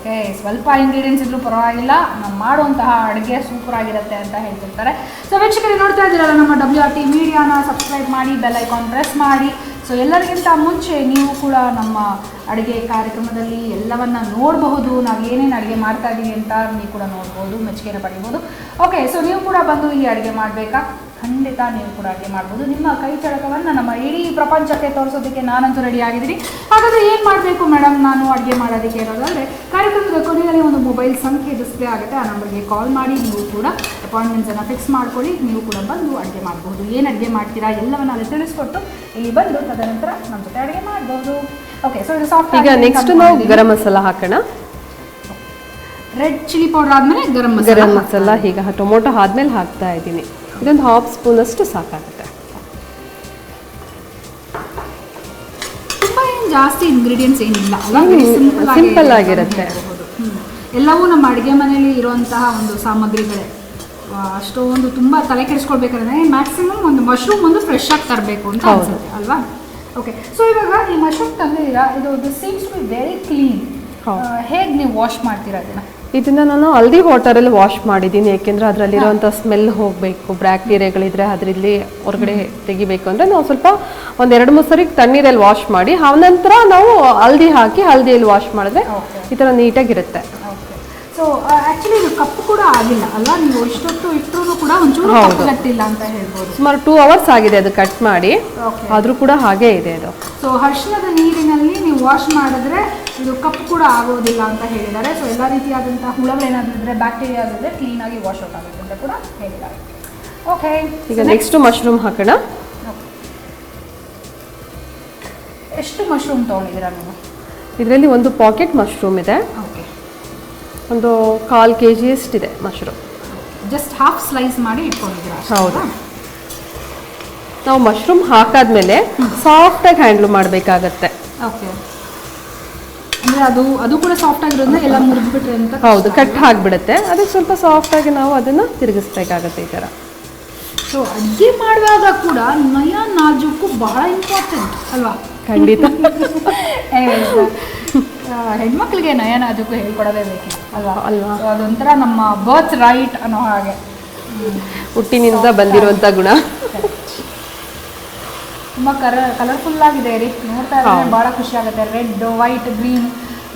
Speaker 1: ಓಕೆ, ಸ್ವಲ್ಪ ಇಂಗ್ರೀಡಿಯೆಂಟ್ಸ್ ಇದ್ರೂ ಪರವಾಗಿಲ್ಲ, ನಾವು ಮಾಡುವಂತಹ ಅಡುಗೆ ಸೂಪರ್ ಆಗಿರುತ್ತೆ ಅಂತ ಹೇಳ್ತಿರ್ತಾರೆ. ಸೊ ವೀಕ್ಷಕರೇ, ನೋಡ್ತಾ ಇದ್ದೀರಲ್ಲ ನಮ್ಮ WRT ಮೀಡಿಯಾನ ಸಬ್ಸ್ಕ್ರೈಬ್ ಮಾಡಿ, ಬೆಲ್ ಐಕಾನ್ ಪ್ರೆಸ್ ಮಾಡಿ. ಸೊ ಎಲ್ಲರಿಗಿಂತ ಮುಂಚೆ ನೀವು ಕೂಡ ನಮ್ಮ ಅಡುಗೆ ಕಾರ್ಯಕ್ರಮದಲ್ಲಿ ಎಲ್ಲವನ್ನ ನೋಡಬಹುದು. ನಾವು ಏನೇನು ಅಡುಗೆ ಮಾಡ್ತಾ ಇದ್ದೀವಿ ಅಂತ ನೀವು ಕೂಡ ನೋಡ್ಬೋದು, ಮೆಚ್ಚುಗೆನ ಪಡಿಬೋದು. ಓಕೆ, ಸೊ ನೀವು ಕೂಡ ಬಂದು ಇಲ್ಲಿ ಅಡುಗೆ ಮಾಡಬೇಕಾ? ಖಂಡಿತ ನೀವು ಕೂಡ ಅಡುಗೆ ಮಾಡ್ಬೋದು. ನಿಮ್ಮ ಕೈ ಚಳಕವನ್ನು ನಮ್ಮ ಇಡೀ ಪ್ರಪಂಚಕ್ಕೆ ತೋರಿಸೋದಕ್ಕೆ ನಾನಂತೂ ರೆಡಿ ಆಗಿದ್ದೀನಿ. ಹಾಗಾದರೆ ಏನು ಮಾಡಬೇಕು ಮೇಡಮ್ ನಾನು ಅಡುಗೆ ಮಾಡೋದಕ್ಕೆ ಇರೋದಾದರೆ, ಕಾರ್ಯಕ್ರಮದ ಕೊನೆಯಲ್ಲಿ ಒಂದು ಮೊಬೈಲ್ ಸಂಖ್ಯೆ ಡಿಸ್ಪ್ಲೇ ಆಗುತ್ತೆ, ಆ ನಂಬರ್ಗೆ ಕಾಲ್ ಮಾಡಿ ನೀವು ಕೂಡ ಅಪಾಯಿಂಟ್ಮೆಂಟ್ಸನ್ನು ಫಿಕ್ಸ್ ಮಾಡ್ಕೊಳ್ಳಿ. ನೀವು ಕೂಡ ಬಂದು ಅಡುಗೆ ಮಾಡಬಹುದು. ಏನು ಅಡುಗೆ ಮಾಡ್ತೀರಾ ಎಲ್ಲವನ್ನ ಅಲ್ಲಿ ತಿಳಿಸ್ಕೊಟ್ಟು ಇಲ್ಲಿ ಬಂದು ತದನಂತರ ನಮ್ಮ ಜೊತೆ ಅಡುಗೆ ಮಾಡಬಹುದು. ಓಕೆ, ಸೊ ಇದು ಸಾಫ್ಟ್.
Speaker 2: ಈಗ ನೆಕ್ಸ್ಟ್ ನಾವು ಗರಂ ಮಸಾಲ ಹಾಕೋಣ.
Speaker 1: ರೆಡ್ ಚಿಲ್ಲಿ ಪೌಡರ್ ಆದಮೇಲೆ ಗರಂ
Speaker 2: ಮಸಾಲ ಈಗ ಟೊಮೊಟೊ ಆದ್ಮೇಲೆ ಹಾಕ್ತಾ ಇದ್ದೀನಿ. ಇದೊಂದು 1/2 ಸ್ಪೂನ್ ಅಷ್ಟು ಸಾಕಾಗುತ್ತೆ.
Speaker 1: ತುಂಬಾ ಏನು ಜಾಸ್ತಿ ಇಂಗ್ರೀಡಿಯೆಂಟ್ಸ್ ಏನಿಲ್ಲ,
Speaker 2: ಸಿಂಪಲ್ ಆಗಿರುತ್ತೆ.
Speaker 1: ಎಲ್ಲವೂ ನಮ್ಮ ಅಡುಗೆ ಮನೆಯಲ್ಲಿ ಇರುವಂತಹ ಒಂದು ಸಾಮಗ್ರಿಗಳೇ. ಅಷ್ಟೊಂದು ತುಂಬ ತಲೆ ಕೆಡಿಸ್ಕೊಳ್ಬೇಕಾದ್ರೆ ಮ್ಯಾಕ್ಸಿಮಮ್ ಒಂದು ಮಶ್ರೂಮ್ ಒಂದು ಫ್ರೆಶ್ ಆಗಿ ತರಬೇಕು ಅಂತ ಅನ್ಸುತ್ತೆ ಅಲ್ವಾ? ಓಕೆ, ಸೊ ಇವಾಗ ಈ ಮಶ್ರೂಮ್ ತಂದಿದ್ದೀರಾ, ಇದು seems to be very clean. ಹೇಗೆ ನೀವು ವಾಶ್ ಮಾಡ್ತೀರಾ
Speaker 2: ಇದನ್ನ ನಾನು ಹಲ್ದಿ ವಾಟರಲ್ಲಿ ವಾಶ್ ಮಾಡಿದ್ದೀನಿ. ಯಾಕೆಂದರೆ ಅದರಲ್ಲಿರುವಂಥ ಸ್ಮೆಲ್ ಹೋಗಬೇಕು, ಬ್ಯಾಕ್ಟೀರಿಯಾಗಳಿದ್ರೆ ಅದರಲ್ಲಿ ಹೊರಗಡೆ ತೆಗಿಬೇಕು ಅಂದರೆ ನಾವು ಸ್ವಲ್ಪ ಒಂದು 2-3 ಸರಿ ತಣ್ಣೀರಲ್ಲಿ ವಾಶ್ ಮಾಡಿ ಆನಂತರ ನಾವು ಹಲ್ದಿ ಹಾಕಿ ಹಲ್ದಿಯಲ್ಲಿ ವಾಶ್ ಮಾಡಿದ್ರೆ ಈ ಥರ ನೀಟಾಗಿರುತ್ತೆ.
Speaker 1: ಸೊ ಆ್ಯಕ್ಚುಲಿ ಇದು ಕಪ್ಪು ಕೂಡ ಆಗಿಲ್ಲ ಅಲ್ವಾ? ನೀವು ಇಷ್ಟೊತ್ತು ಇಟ್ಟರೂ ಕೂಡ ಒಂಚೂರು ಕಟ್ಟಿಲ್ಲ ಅಂತ ಹೇಳ್ಬೋದು.
Speaker 2: ಸುಮಾರು 2 ಅವರ್ಸ್ ಆಗಿದೆ ಅದು ಕಟ್ ಮಾಡಿ, ಆದರೂ ಕೂಡ ಹಾಗೇ ಇದೆ ಇದು.
Speaker 1: ಸೊ ಅರಿಶಿಣದ ನೀರಿನಲ್ಲಿ ನೀವು ವಾಶ್ ಮಾಡಿದ್ರೆ ಇದು ಕಪ್ಪು ಕೂಡ ಆಗೋದಿಲ್ಲ ಅಂತ ಹೇಳಿದ್ದಾರೆ. ಸೊ ಎಲ್ಲ ರೀತಿಯಾದಂತಹ ಹುಳಗಳೇನಾದರೂ ಇದ್ದರೆ, ಬ್ಯಾಕ್ಟೀರಿಯಾ ಇದ್ದರೆ ಕ್ಲೀನಾಗಿ ವಾಶ್ ಔಟ್ ಆಗುತ್ತೆ ಅಂತ ಕೂಡ ಹೇಳಿದ್ದಾರೆ. ಓಕೆ,
Speaker 2: ಈಗ ನೆಕ್ಸ್ಟ್ ಮಶ್ರೂಮ್ ಹಾಕೋಣ.
Speaker 1: ಎಷ್ಟು ಮಶ್ರೂಮ್ ತೊಗೊಂಡಿದ್ದೀರಾ ನೀವು?
Speaker 2: ಇದರಲ್ಲಿ ಒಂದು ಪಾಕೆಟ್ ಮಶ್ರೂಮ್ ಇದೆ.
Speaker 1: ಓಕೆ,
Speaker 2: ಒಂದು 1/4 kg ಅಷ್ಟಿದೆ ಮಶ್ರೂಮ್.
Speaker 1: ಜಸ್ಟ್ ಹಾಫ್ ಸ್ಲೈಸ್ ಮಾಡಿ ಇಟ್ಕೊಂಡಿದ್ದೀರಾ?
Speaker 2: ಹೌದಾ. ನಾವು ಮಶ್ರೂಮ್ ಹಾಕಾದ್ಮೇಲೆ ಸಾಫ್ಟಾಗಿ ಹ್ಯಾಂಡ್ಲ್ ಮಾಡಬೇಕಾಗತ್ತೆ.
Speaker 1: ಓಕೆ, ಅಂದರೆ ಅದು ಕೂಡ ಸಾಫ್ಟ್ ಆಗಿರೋದ್ರಿಂದ ಎಲ್ಲ ಮುರಿದ್ಬಿಟ್ರೆ ಅಂತ.
Speaker 2: ಹೌದು, ಕಟ್ ಆಗಿಬಿಡುತ್ತೆ. ಅದಕ್ಕೆ ಸ್ವಲ್ಪ ಸಾಫ್ಟಾಗಿ ನಾವು ಅದನ್ನು ತಿರುಗಿಸ್ಬೇಕಾಗತ್ತೆ ಈ ಥರ.
Speaker 1: ಸೊ ಅಡುಗೆ ಮಾಡುವಾಗ ಕೂಡ ನಯ ನಾಜೂಕು ಬಹಳ ಇಂಪಾರ್ಟೆಂಟ್ ಅಲ್ವಾ?
Speaker 2: ಖಂಡಿತ.
Speaker 1: ಹೆಣ್ಮಕ್ಳಿಗೆ ನಯ ನಾಜೂಕು ಹೇಳ್ಕೊಡೋದೇ ಬೇಕಿಲ್ಲ ಅಲ್ವಾ? ಅದೊಂಥರ ನಮ್ಮ ಬರ್ತ್ ರೈಟ್ ಅನ್ನೋ ಹಾಗೆ,
Speaker 2: ಹುಟ್ಟಿನಿಂದ ಬಂದಿರುವಂಥ ಗುಣ.
Speaker 1: ತುಂಬ ಕಲರ್ಫುಲ್ ಆಗಿದೆ ರೀ, ನೋಡ್ತಾ ಇದ್ರೆ ಭಾಳ ಖುಷಿ ಆಗುತ್ತೆ. Red, white, green,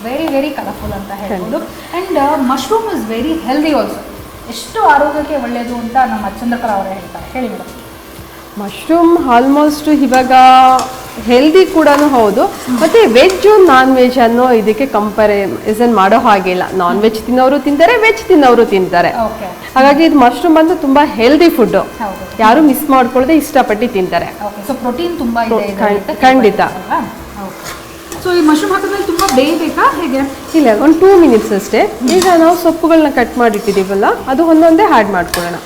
Speaker 1: very very colourful ಅಂತ ಹೇಳ್ಬೋದು. And mushroom is very healthy also. ಎಷ್ಟು ಆರೋಗ್ಯಕ್ಕೆ ಒಳ್ಳೆಯದು ಅಂತ ನಮ್ಮ ಚಂದ್ರಕಲಾ ಅವರೇ ಹೇಳ್ತಾರೆ. ಹೇಳಿ ಮೇಡಮ್.
Speaker 2: ಮಶ್ರೂಮ್ ಆಲ್ಮೋಸ್ಟ್ ಇವಾಗ ಹೆಲ್ದಿ ಕೂಡ ಹೌದು, ಮತ್ತು ವೆಜ್ಜು ನಾನ್ ವೆಜ್ ಅನ್ನೋ ಇದಕ್ಕೆ ಕಂಪ್ಯಾರಿಸನ್ ಮಾಡೋ ಹಾಗಿಲ್ಲ. ನಾನ್ ವೆಜ್ ತಿನ್ನೋರು ತಿಂತಾರೆ, ವೆಜ್ ತಿನ್ನೋರು ತಿಂತಾರೆ. ಹಾಗಾಗಿ ಇದು ಮಶ್ರೂಮ್ ಬಂದು ತುಂಬ ಹೆಲ್ದಿ ಫುಡ್ಡು, ಯಾರು ಮಿಸ್ ಮಾಡ್ಕೊಳ್ಳದೆ ಇಷ್ಟಪಟ್ಟು ತಿಂತಾರೆ.
Speaker 1: ಸೊ ಪ್ರೋಟೀನ್ ತುಂಬ ಇದೆ
Speaker 2: ಖಂಡಿತ.
Speaker 1: ಸೊ ಈ ಮಶ್ರೂಮ್ ಹಾಕಿದ್ಮೇಲೆ ತುಂಬ ಬೇಯಬೇಕಾ ಹೇಗೆ?
Speaker 2: ಇಲ್ಲ, ಒಂದು 2 ಮಿನಿಟ್ಸ್ ಅಷ್ಟೇ. ಈಗ ನಾವು ಸೊಪ್ಪುಗಳನ್ನ ಕಟ್ ಮಾಡಿಟ್ಟಿದ್ದೀವಲ್ಲ, ಅದು ಒಂದೊಂದೇ ಆ್ಯಡ್ ಮಾಡ್ಕೊಳ್ಳೋಣ.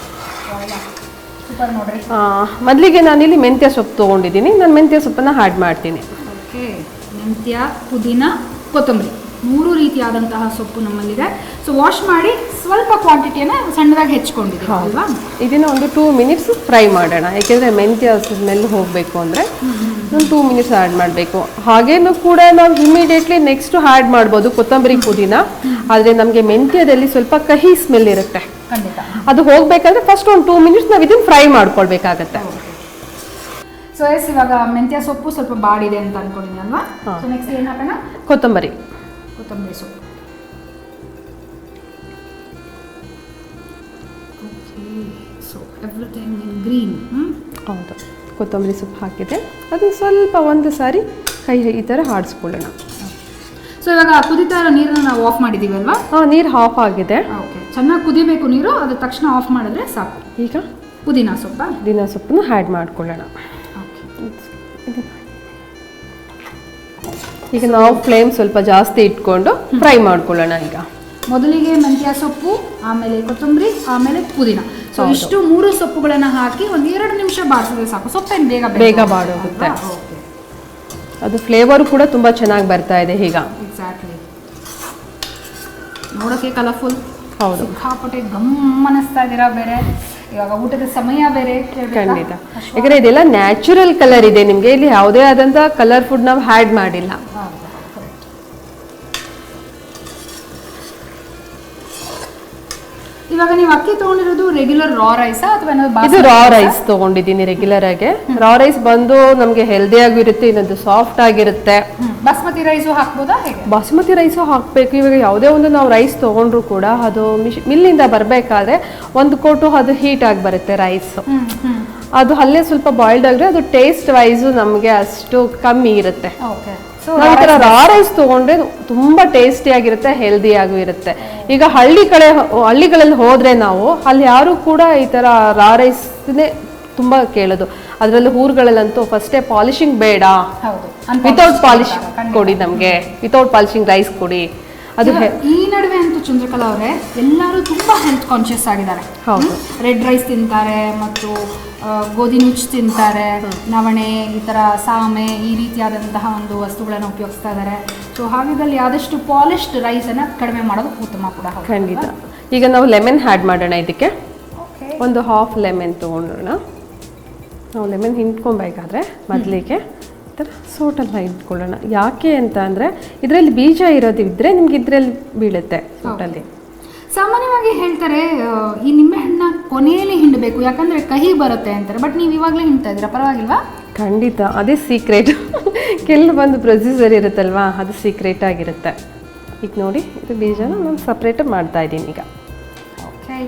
Speaker 2: ಮೊದಲಿಗೆ ನಾನಿಲ್ಲಿ ಮೆಂತ್ಯ ಸೊಪ್ಪು ತೊಗೊಂಡಿದ್ದೀನಿ. ನಾನು ಮೆಂತ್ಯ ಸೊಪ್ಪನ್ನು ಆ್ಯಡ್ ಮಾಡ್ತೀನಿ.
Speaker 1: ಓಕೆ, ಮೆಂತ್ಯ, ಪುದೀನ, ಕೊತ್ತಂಬರಿ 3 ರೀತಿಯಾದಂತಹ ಸೊಪ್ಪು ನಮ್ಮಲ್ಲಿದೆ. ಸೊ ವಾಶ್ ಮಾಡಿ ಸ್ವಲ್ಪ ಕ್ವಾಂಟಿಟಿಯನ್ನು ಸಣ್ಣದಾಗಿ ಹೆಚ್ಕೊಂಡಿದ್ದೀವಿ ಅಲ್ವಾ?
Speaker 2: ಇದನ್ನು ಒಂದು 2 ಮಿನಿಟ್ಸ್ ಫ್ರೈ ಮಾಡೋಣ. ಯಾಕೆಂದರೆ ಮೆಂತ್ಯ ಸ್ಮೆಲ್ ಹೋಗಬೇಕು ಅಂದರೆ ಒಂದು 2 ಮಿನಿಟ್ಸ್ ಆ್ಯಡ್ ಮಾಡಬೇಕು. ಹಾಗೇನೂ ಕೂಡ ನಾವು ಇಮಿಡಿಯೇಟ್ಲಿ ನೆಕ್ಸ್ಟ್ ಆ್ಯಡ್ ಮಾಡ್ಬೋದು ಕೊತ್ತಂಬರಿ, ಪುದೀನ. ಆದರೆ ನಮಗೆ ಮೆಂತ್ಯದಲ್ಲಿ ಸ್ವಲ್ಪ ಕಹಿ ಸ್ಮೆಲ್ ಇರುತ್ತೆ, ಅದು ಹೋಗ್ಬೇಕಂದ್ರೆ ಫಸ್ಟ್ ಒಂದು 2 ಮಿನಿಟ್ಸ್ ನಾವು ಇದನ್ನು ಫ್ರೈ ಮಾಡ್ಕೊಳ್ಬೇಕಾಗತ್ತೆ.
Speaker 1: ಸೊ ಎಸ್, ಇವಾಗ ಮೆಂತ್ಯ ಸೊಪ್ಪು ಸ್ವಲ್ಪ ಬಾಡಿದೆ ಅಂತ ಅನ್ಕೊಂಡಿದ್ದೀನಿ ಅಲ್ವಾ? ಸೊ ನೆಕ್ಸ್ಟ್ ಏನು ಹಾಕೋಣ?
Speaker 2: ಕೊತ್ತಂಬರಿ
Speaker 1: ಸೊಪ್ಪು. Okay, so everything in green.
Speaker 2: ಹೌದು, ಕೊತ್ತಂಬರಿ ಸೊಪ್ಪು ಹಾಕಿದೆ. ಅದನ್ನು ಸ್ವಲ್ಪ ಒಂದು ಸಾರಿ ಕೈ ಈ ಥರ ಆಡಿಸ್ಕೊಳ್ಳೋಣ.
Speaker 1: ಸೊ ಇವಾಗ ಕುದಿತಾ ಇರೋ ನೀರನ್ನು ನಾವು ಆಫ್ ಮಾಡಿದ್ದೀವಿ ಅಲ್ವಾ?
Speaker 2: ನೀರು ಆಫ್ ಆಗಿದೆ.
Speaker 1: ಓಕೆ, ಚೆನ್ನಾಗಿ ಕುದಿಬೇಕು ನೀರು, ಅದ ತಕ್ಷಣ ಆಫ್ ಮಾಡಿದ್ರೆ ಸಾಕು.
Speaker 2: ಈಗ
Speaker 1: ಪುದೀನ ಸೊಪ್ಪನ್ನು
Speaker 2: ಆ್ಯಡ್ ಮಾಡ್ಕೊಳ್ಳೋಣ.
Speaker 1: ಓಕೆ,
Speaker 2: ಈಗ ನಾವು ಫ್ಲೇಮ್ ಸ್ವಲ್ಪ ಜಾಸ್ತಿ ಇಟ್ಕೊಂಡು ಫ್ರೈ ಮಾಡ್ಕೊಳ್ಳೋಣ. ಈಗ
Speaker 1: ಮೊದಲಿಗೆ ಮೆಂತ್ಯ ಸೊಪ್ಪು, ಆಮೇಲೆ ಕೊತ್ತಂಬರಿ, ಆಮೇಲೆ ಪುದೀನ. ಸೊ ಇಷ್ಟು 3 ಸೊಪ್ಪುಗಳನ್ನ ಹಾಕಿ ಒಂದು 2 ನಿಮಿಷ ಬಾಡಿಸಿದ್ರೆ ಸಾಕು. ಸೊಪ್ಪೇನು ಬೇಗ
Speaker 2: ಬಾಡೋಗುತ್ತೆ. ಅದು ಫ್ಲೇವರು ಕೂಡ ತುಂಬಾ ಚೆನ್ನಾಗಿ ಬರ್ತಾ ಇದೆ ಈಗ.
Speaker 1: ಎಕ್ಸಾಕ್ಟ್ಲಿ, ನೋಡೋಕೆ ಕಲರ್ಫುಲ್.
Speaker 2: ಹೌದು,
Speaker 1: ಸಿಕ್ಕಾಪಟ್ಟೆ ಗಮ್ಮನಿಸ್ತಾ ಇದ್ದೀರಾ. ಬೇರೆ ಇವಾಗ ಊಟದ ಸಮಯ ಬೇರೆ.
Speaker 2: ಖಂಡಿತ, ಯಾಕಂದ್ರೆ ಇದೆಲ್ಲ ನ್ಯಾಚುರಲ್ ಕಲರ್ ಇದೆ. ನಿಮ್ಗೆ ಇಲ್ಲಿ ಯಾವುದೇ ಆದಂತ ಕಲರ್ ಫುಡ್ ನಾವು ಆ್ಯಡ್ ಮಾಡಿಲ್ಲ.
Speaker 1: ಇವಾಗ ನೀವು ಅಕ್ಕಿ ತಗೊಂಡಿರೋದು ರೆಗ್ಯುಲರ್ ರಾ ರೈಸಾ ಅಥವಾ
Speaker 2: ಇದು ರಾ ರೈಸ್ ತಗೊಂಡಿದ್ದೀನಿ ರೆಗ್ಯುಲರ್ ಆಗಿ. ರಾ ರೈಸ್ ಬಂದು ನಮ್ಗೆ ಹೆಲ್ದಿ ಆಗಿರುತ್ತೆ, ಇನ್ನೊಂದು ಸಾಫ್ಟ್ ಆಗಿರುತ್ತೆ.
Speaker 1: ಬಾಸ್ಮತಿ ರೈಸು ಹಾಕ್ಬೋದಾ ಹೇಗೆ?
Speaker 2: ಬಾಸುಮತಿ ರೈಸು ಹಾಕಬೇಕು. ಇವಾಗ ಯಾವುದೇ ಒಂದು ನಾವು ರೈಸ್ ತೊಗೊಂಡ್ರು ಕೂಡ ಅದು ಮಿಲ್ಲಿಂದ ಬರಬೇಕಾದ್ರೆ ಒಂದು ಕೋಟು ಅದು ಹೀಟ್ ಆಗಿ ಬರುತ್ತೆ ರೈಸ್. ಅದು ಅಲ್ಲೇ ಸ್ವಲ್ಪ ಬಾಯ್ಲ್ಡ್ ಆಗಿದ್ರೆ ಅದು ಟೇಸ್ಟ್ ವೈಸು ನಮಗೆ ಅಷ್ಟು ಕಮ್ಮಿ ಇರುತ್ತೆ. ನಾವು ಈ ಥರ ರಾ ರೈಸ್ ತೊಗೊಂಡ್ರೆ ತುಂಬ ಟೇಸ್ಟಿಯಾಗಿರುತ್ತೆ, ಹೆಲ್ದಿಯಾಗೂ ಇರುತ್ತೆ. ಈಗ ಹಳ್ಳಿಗಳಲ್ಲಿ ಹೋದರೆ ನಾವು ಅಲ್ಲಿ ಯಾರು ಕೂಡ ಈ ಥರ ರಾ ರೈಸ್ನೇ ತುಂಬ ಕೇಳೋದು. ಅದರಲ್ಲಿ ಊರುಗಳಲ್ಲಂತೂ ಫಸ್ಟೇ ಪಾಲಿಶಿಂಗ್ ಬೇಡ, ವಿತೌಟ್ ಪಾಲಿಶ್ ಕೊಡಿ, ನಮಗೆ ವಿತೌಟ್ ಪಾಲಿಶಿಂಗ್ ರೈಸ್ ಕೊಡಿ. ಅದು
Speaker 1: ಈ ನಡುವೆ ಅಂತೂ ಚಂದ್ರಕಲಾ ಅವರೇ ಎಲ್ಲರೂ ತುಂಬಾ ಹೆಲ್ತ್ ಕಾನ್ಶಿಯಸ್ ಆಗಿದ್ದಾರೆ.
Speaker 2: ಹೌದು,
Speaker 1: ರೆಡ್ ರೈಸ್ ತಿಂತಾರೆ ಮತ್ತು ಗೋಧಿ ನುಚ್ಚು ತಿಂತಾರೆ, ನವಣೆ, ಈ ಥರ ಸಾಮೆ, ಈ ರೀತಿಯಾದಂತಹ ಒಂದು ವಸ್ತುಗಳನ್ನು ಉಪಯೋಗಿಸ್ತಾ ಇದ್ದಾರೆ. ಸೊ ಹಾಗಿದ್ದಲ್ಲಿ ಆದಷ್ಟು ಪಾಲಿಶ್ಡ್ ರೈಸನ್ನು ಕಡಿಮೆ ಮಾಡೋದು ಉತ್ತಮ ಕೂಡ.
Speaker 2: ಖಂಡಿತ. ಈಗ ನಾವು ಲೆಮನ್ ಆ್ಯಡ್ ಮಾಡೋಣ. ಇದಕ್ಕೆ ಒಂದು ಹಾಫ್ ಲೆಮನ್ ತೊಗೊಂಡೋಣ. ನಾವು ಲೆಮನ್ ಹಿಂಡ್ಕೊಬೇಕಾದ್ರೆ ಮೊದಲಿಗೆ ಈ ಥರ ಸೋಟೆಲ್ಲ ಇಟ್ಕೊಳ್ಳೋಣ. ಯಾಕೆ ಅಂತ ಅಂದರೆ ಇದರಲ್ಲಿ ಬೀಜ ಇರೋದಿದ್ರೆ ನಿಮ್ಗೆ ಇದರಲ್ಲಿ ಬೀಳುತ್ತೆ ಸೋಟಲ್ಲಿ.
Speaker 1: ಸಾಮಾನ್ಯವಾಗಿ ಹೇಳ್ತಾರೆ ಈ ನಿಂಬೆಹಣ್ಣ ಕೊನೆಯಲ್ಲಿ ಹಿಂಡಬೇಕು, ಯಾಕಂದರೆ ಕಹಿ ಬರುತ್ತೆ ಅಂತಾರೆ. ಬಟ್ ನೀವು ಇವಾಗಲೇ ಹಿಂಡ್ತಾ ಇದ್ದೀರಾ, ಪರವಾಗಿಲ್ವಾ?
Speaker 2: ಖಂಡಿತ, ಅದೇ ಸೀಕ್ರೆಟ್. ಕೆಲವೊಂದು ಪ್ರೊಸೀಜರ್ ಇರುತ್ತಲ್ವಾ, ಅದು ಸೀಕ್ರೆಟ್ ಆಗಿರುತ್ತೆ. ಈಗ ನೋಡಿ, ಇದು ಬೀಜನ ನಾನು ಸಪ್ರೇಟ್ ಮಾಡ್ತಾ ಇದ್ದೀನಿ ಈಗ.
Speaker 1: ಓಕೆ,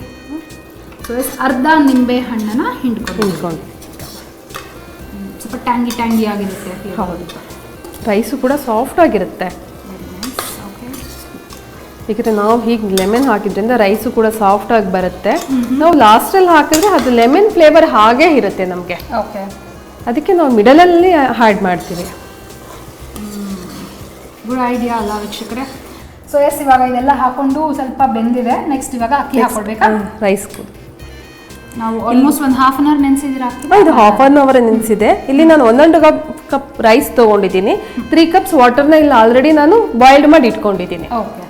Speaker 1: ಸೊ ಅರ್ಧ ನಿಂಬೆ ಹಣ್ಣನ್ನು ಹಿಂಡ್ಕೊಂಡು ಸ್ವಲ್ಪ ಟ್ಯಾಂಗಿ ಆಗಿರುತ್ತೆ.
Speaker 2: ಹೌದು, ರೈಸು ಕೂಡ ಸಾಫ್ಟ್ ಆಗಿರುತ್ತೆ. ಯಾಕಂದರೆ ನಾವು ಹೀಗೆ ಲೆಮನ್ ಹಾಕಿದ್ರಿಂದ ರೈಸು ಕೂಡ ಸಾಫ್ಟ್ ಆಗಿ ಬರುತ್ತೆ. ನಾವು ಲಾಸ್ಟಲ್ಲಿ ಹಾಕಿದ್ರೆ ಅದು ಲೆಮನ್ ಫ್ಲೇವರ್ ಹಾಗೇ ಇರುತ್ತೆ ನಮಗೆ.
Speaker 1: ಓಕೆ,
Speaker 2: ಅದಕ್ಕೆ ನಾವು ಮಿಡಲಲ್ಲಿ ಆ್ಯಡ್ ಮಾಡ್ತೀವಿ.
Speaker 1: ಗುಡ್ ಐಡಿಯಾ ಅಲ್ಲ ವೀಕ್ಷಕರೇ? ಸೊ ಎಸ್, ಇವಾಗ ಇದೆಲ್ಲ ಹಾಕೊಂಡು ಸ್ವಲ್ಪ ಬೆಂದಿದೆ. ನೆಕ್ಸ್ಟ್ ಇವಾಗ ಅಕ್ಕಿ ಹಾಕೊಳ್ಬೇಕಾ?
Speaker 2: ರೈಸ್
Speaker 1: ನಾವು ಆಲ್ಮೋಸ್ಟ್ ಒಂದು ಹಾಫ್ ಅನ್ ಅವರ್ ನೆನೆಸಿದ್ರೆ
Speaker 2: ಇದು ಹಾಫ್ ಅನ್ ಅವರ್ ನೆನೆಸಿದೆ. ಇಲ್ಲಿ ನಾನು 1.5 ಕಪ್ ರೈಸ್ ತೊಗೊಂಡಿದ್ದೀನಿ. 3 ಕಪ್ಸ್ ವಾಟರ್ನ ಇಲ್ಲಿ ಆಲ್ರೆಡಿ ನಾನು ಬಾಯ್ಲ್ಡ್ ಮಾಡಿ ಇಟ್ಕೊಂಡಿದ್ದೀನಿ.
Speaker 1: ಓಕೆ,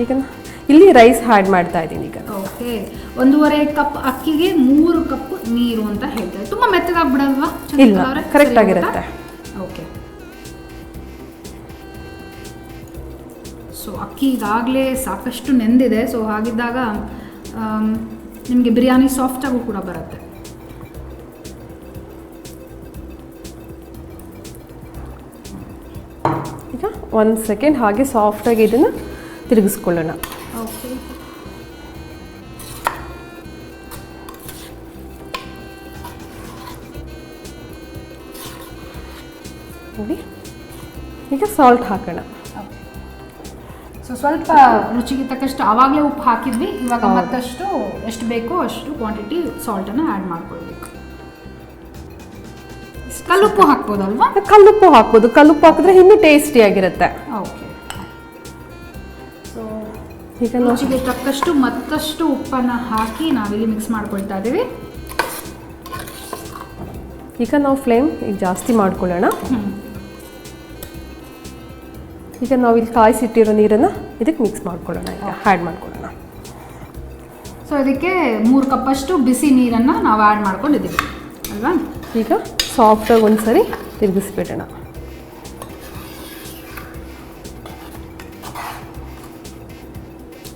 Speaker 2: ಈಗ ಇಲ್ಲಿ ರೈಸ್ ಆ್ಯಡ್ ಮಾಡ್ತಾ ಇದ್ದೀನಿ ಈಗ.
Speaker 1: ಓಕೆ, 1.5 ಕಪ್ ಅಕ್ಕಿಗೆ 3 ಕಪ್ ನೀರು ಅಂತ ಹೇಳ್ತಾರೆ. ತುಂಬ ಮೆತ್ತಗಾಗ್ಬಿಡಲ್ವಾ?
Speaker 2: ಇಲ್ಲ, ಕರೆಕ್ಟ್ ಆಗಿರುತ್ತೆ.
Speaker 1: ಓಕೆ, ಸೊ ಅಕ್ಕಿ ಈಗಾಗಲೇ ಸಾಕಷ್ಟು ನೆಂದಿದೆ. ಸೊ ಹಾಗಿದ್ದಾಗ ನಿಮಗೆ ಬಿರಿಯಾನಿ ಸಾಫ್ಟಾಗೂ ಕೂಡ ಬರುತ್ತೆ.
Speaker 2: ಈಗ 1 ಸೆಕೆಂಡ್ ಹಾಗೆ ಸಾಫ್ಟಾಗಿ ಇದನ್ನು ತಿರುಗಿಸ್ಕೊಳ್ಳೋಣ.
Speaker 1: ಓಕೆ,
Speaker 2: ನೋಡಿ, ಈಗ ಸಾಲ್ಟ್ ಹಾಕೋಣ.
Speaker 1: ಸೊ ಸ್ವಲ್ಪ ರುಚಿಗೆ ತಕ್ಕಷ್ಟು ಆವಾಗಲೇ ಉಪ್ಪು ಹಾಕಿದ್ವಿ. ಇವಾಗ ಮತ್ತಷ್ಟು ಎಷ್ಟು ಬೇಕೋ ಅಷ್ಟು ಕ್ವಾಂಟಿಟಿ ಸಾಲ್ಟನ್ನು ಆ್ಯಡ್ ಮಾಡ್ಕೊಳ್ಬೇಕು. ಕಲ್ಲುಪ್ಪು ಹಾಕ್ಬೋದಲ್ವಾ?
Speaker 2: ಕಲ್ಲುಪ್ಪು ಹಾಕ್ಬೋದು. ಕಲ್ಲುಪ್ಪು ಹಾಕಿದ್ರೆ ಇನ್ನೂ ಟೇಸ್ಟಿಯಾಗಿರುತ್ತೆ.
Speaker 1: ಓಕೆ, ಸೊ
Speaker 2: ಈಗ
Speaker 1: ರುಚಿಗೆ ತಕ್ಕಷ್ಟು ಮತ್ತಷ್ಟು ಉಪ್ಪನ್ನು ಹಾಕಿ ನಾವಿಲ್ಲಿ ಮಿಕ್ಸ್ ಮಾಡ್ಕೊಳ್ತಾ ಇದ್ದೀವಿ.
Speaker 2: ಈಗ ನಾವು ಫ್ಲೇಮ್ ಈಗ ಜಾಸ್ತಿ ಮಾಡ್ಕೊಳ್ಳೋಣ. ಈಗ ನಾವು ಇಲ್ಲಿ ಕಾಯಿಸಿಟ್ಟಿರೋ ನೀರನ್ನು ಇದಕ್ಕೆ ಮಿಕ್ಸ್ ಮಾಡ್ಕೊಳ್ಳೋಣ. ಈಗ ಆ್ಯಡ್ ಮಾಡ್ಕೊಳ್ಳೋಣ.
Speaker 1: ಸೊ ಇದಕ್ಕೆ 3 ಕಪ್ಪಷ್ಟು ಬಿಸಿ ನೀರನ್ನು ನಾವು ಆ್ಯಡ್ ಮಾಡ್ಕೊಂಡಿದ್ದೀವಿ ಅಲ್ವಾ?
Speaker 2: ಈಗ ಸಾಫ್ಟಾಗಿ ಒಂದ್ಸರಿ ತಿರುಗಿಸ್ಬಿಡೋಣ.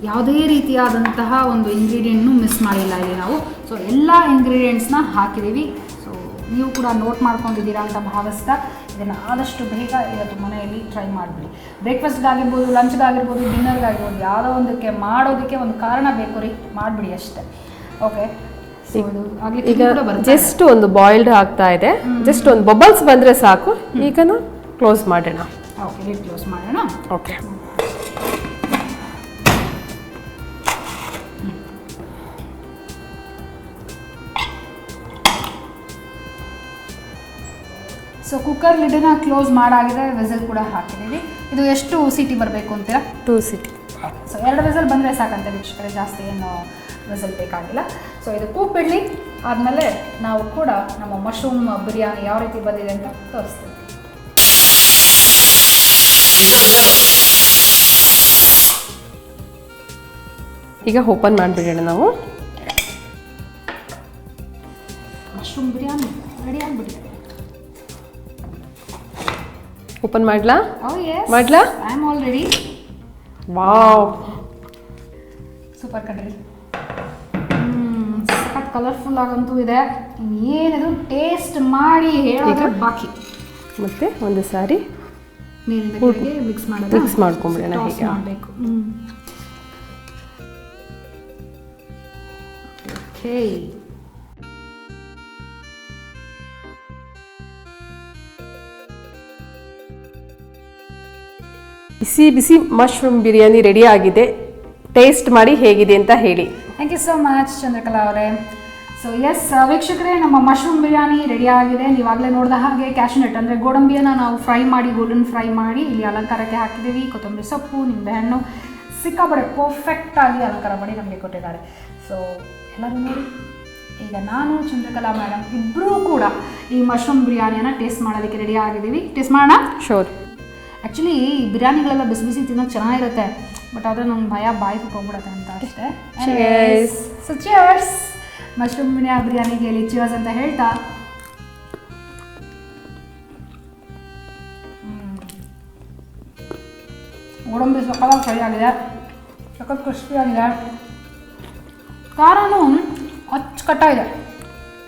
Speaker 1: ಯಾವುದೇ ರೀತಿಯಾದಂತಹ ಒಂದು ಇಂಗ್ರೀಡಿಯೆಂಟ್ನು ಮಿಸ್ ಮಾಡಿಲ್ಲ ಇಲ್ಲಿ ನಾವು. ಸೊ ಎಲ್ಲ ಇಂಗ್ರೀಡಿಯೆಂಟ್ಸ್ನ ಹಾಕಿದ್ದೀವಿ. ಸೊ ನೀವು ಕೂಡ ನೋಟ್ ಮಾಡ್ಕೊಂಡಿದ್ದೀರಾ ಅಂತ ಭಾವಿಸ್ತಾ ಇದನ್ನು ಆದಷ್ಟು ಬೇಗ ಇವತ್ತು ಮನೆಯಲ್ಲಿ ಟ್ರೈ ಮಾಡಿಬಿಡಿ. ಬ್ರೇಕ್ಫಾಸ್ಟ್ಗಾಗಿರ್ಬೋದು, ಲಂಚ್ಗಾಗಿರ್ಬೋದು, ಡಿನ್ನರ್ಗಾಗಿರ್ಬೋದು, ಯಾವುದೋ ಒಂದಕ್ಕೆ ಮಾಡೋದಕ್ಕೆ ಒಂದು ಕಾರಣ ಬೇಕು ರೀ, ಮಾಡಿಬಿಡಿ ಅಷ್ಟೇ. ಓಕೆ,
Speaker 2: ಈಗ ಜಸ್ಟ್ ಒಂದು ಬಾಯ್ಲ್ಡ್ ಆಗ್ತಾ ಇದೆ. ಜಸ್ಟ್ ಒಂದು ಬಬಲ್ಸ್ ಬಂದರೆ ಸಾಕು. ಈಗ ನಾವು ಕ್ಲೋಸ್ ಮಾಡೋಣ.
Speaker 1: ಓಕೆ, ಲಿಡ್ ಕ್ಲೋಸ್ ಮಾಡೋಣ.
Speaker 2: ಓಕೆ,
Speaker 1: ಸೊ ಕುಕ್ಕರ್ ಲಿಡನ್ನ ಕ್ಲೋಸ್ ಮಾಡಾಗಿದೆ, ವಿಸಲ್ ಕೂಡ ಹಾಕಿದ್ದೀವಿ. ಇದು ಎಷ್ಟು ಸೀಟಿ ಬರಬೇಕು ಅಂತೀರಾ?
Speaker 2: 2 ಸೀಟಿ.
Speaker 1: ಸೊ 2 ವಿಸಲ್ ಬಂದರೆ ಸಾಕಂತೆ ವೀಕ್ಷಕರೇ, ಜಾಸ್ತಿ ಏನು ವಿಸಲ್ ಬೇಕಾಗಿಲ್ಲ. ಸೊ ಇದು ಕೂಗ್ ಬಿಡಲಿ, ಆದಮೇಲೆ ನಾವು ಕೂಡ ನಮ್ಮ ಮಶ್ರೂಮ್ ಬಿರಿಯಾನಿ ಯಾವ ರೀತಿ ಬಂದಿದೆ ಅಂತ ತೋರಿಸ್ತೀವಿ.
Speaker 2: ಈಗ ಓಪನ್ ಮಾಡಿಬಿಡೋಣ ನಾವು.
Speaker 1: ಮಶ್ರೂಮ್ ಬಿರಿಯಾನಿ ರೆಡಿ ಆಗಿಬಿಟ್ಟಿದೆ.
Speaker 2: ಓಪನ್ ಮಾಡ್ಲಾ?
Speaker 1: ಓ ಯೆಸ್,
Speaker 2: ಮಾಡ್ಲಾ?
Speaker 1: I am all ready.
Speaker 2: Wow,
Speaker 1: super ಕಣ್ರಿ. ಸಖತ್ ಕಲರ್ಫುಲ್ ಆಗಂತೂ ಇದೆ. ಏನಿದು ಟೇಸ್ಟ್ ಮಾಡಿ ಹೇಳೋದು ಬಾಕಿ.
Speaker 2: ಮತ್ತೆ ಒಂದು ಸಾರಿ
Speaker 1: ನೀರಿನ ಕೆಳಗೆ ಮಿಕ್ಸ್
Speaker 2: ಮಾಡ್ಕೊಂಡ್ಬಿಡೋಣ. ಹೀಗೆ
Speaker 1: ಮಾಡಬೇಕು. ಓಕೆ,
Speaker 2: ಬಿಸಿ ಬಿಸಿ ಮಶ್ರೂಮ್ ಬಿರಿಯಾನಿ ರೆಡಿ ಆಗಿದೆ. ಟೇಸ್ಟ್ ಮಾಡಿ ಹೇಗಿದೆ ಅಂತ ಹೇಳಿ.
Speaker 1: Thank you so much Chandrakala ಅವರೇ. ಸೊ ಎಸ್ ವೀಕ್ಷಕರೇ, ನಮ್ಮ ಮಶ್ರೂಮ್ ಬಿರಿಯಾನಿ ರೆಡಿ ಆಗಿದೆ. ನೀವಾಗಲೇ ನೋಡಿದ ಹಾಗೆ ಕ್ಯಾಶ್ಯೂನಟ್ ಅಂದರೆ ಗೋಡಂಬಿಯನ್ನು ನಾವು ಫ್ರೈ ಮಾಡಿ, ಗೋಲ್ಡನ್ ಫ್ರೈ ಮಾಡಿ ಇಲ್ಲಿ ಅಲಂಕಾರಕ್ಕೆ ಹಾಕಿದ್ದೀವಿ. ಕೊತ್ತಂಬರಿ ಸೊಪ್ಪು, ನಿಂಬೆಹಣ್ಣು, ಸಿಕ್ಕಾಪಟ್ಟೆ ಪರ್ಫೆಕ್ಟಾಗಿ ಅಲಂಕಾರ ಮಾಡಿ ನಮಗೆ ಕೊಟ್ಟಿದ್ದಾರೆ. ಸೊ ಎಲ್ಲರೂ ನೋಡಿ, ಈಗ ನಾನು ಚಂದ್ರಕಲಾ ಮೇಡಮ್ ಇಬ್ಬರೂ ಕೂಡ ಈ ಮಶ್ರೂಮ್ ಬಿರಿಯಾನಿಯನ್ನು ಟೇಸ್ಟ್ ಮಾಡೋದಕ್ಕೆ ರೆಡಿ ಆಗಿದ್ದೀವಿ. ಟೇಸ್ಟ್ ಮಾಡೋಣ?
Speaker 2: ಶೋರ್.
Speaker 1: ಆ್ಯಕ್ಚುಲಿ ಬಿರಿಯಾನಿಗಳೆಲ್ಲ ಬಿಸಿ ಬಿಸಿ ತಿನ್ನೋದು ಚೆನ್ನಾಗಿರುತ್ತೆ, ಬಟ್ ಆದರೆ ನಂಗೆ ಭಯ ಬಾಯಿ ಹೋಗ್ಬಿಡುತ್ತೆ ಅಂತ ಅಷ್ಟೇ. ಸೊ ಚಿಯರ್ಸ್, ಮಶ್ರೂಮ್ ಬಿರಿಯಾನಿಗೆ ಇಲ್ಲಿ ಚಿಯರ್ಸ್ ಅಂತ ಹೇಳ್ತಾ ಗೋಡಂಬಿ ಸಕ್ಕತ್ತಾಗಿ ಫ್ರೈ ಆಗಿದೆ, ಸಖತ್ ಕ್ರಿಸ್ಪಿ ಆಗಿದೆ. ಖಾರನೂ ಅಚ್ಚುಕಟ್ಟಾಗಿದೆ,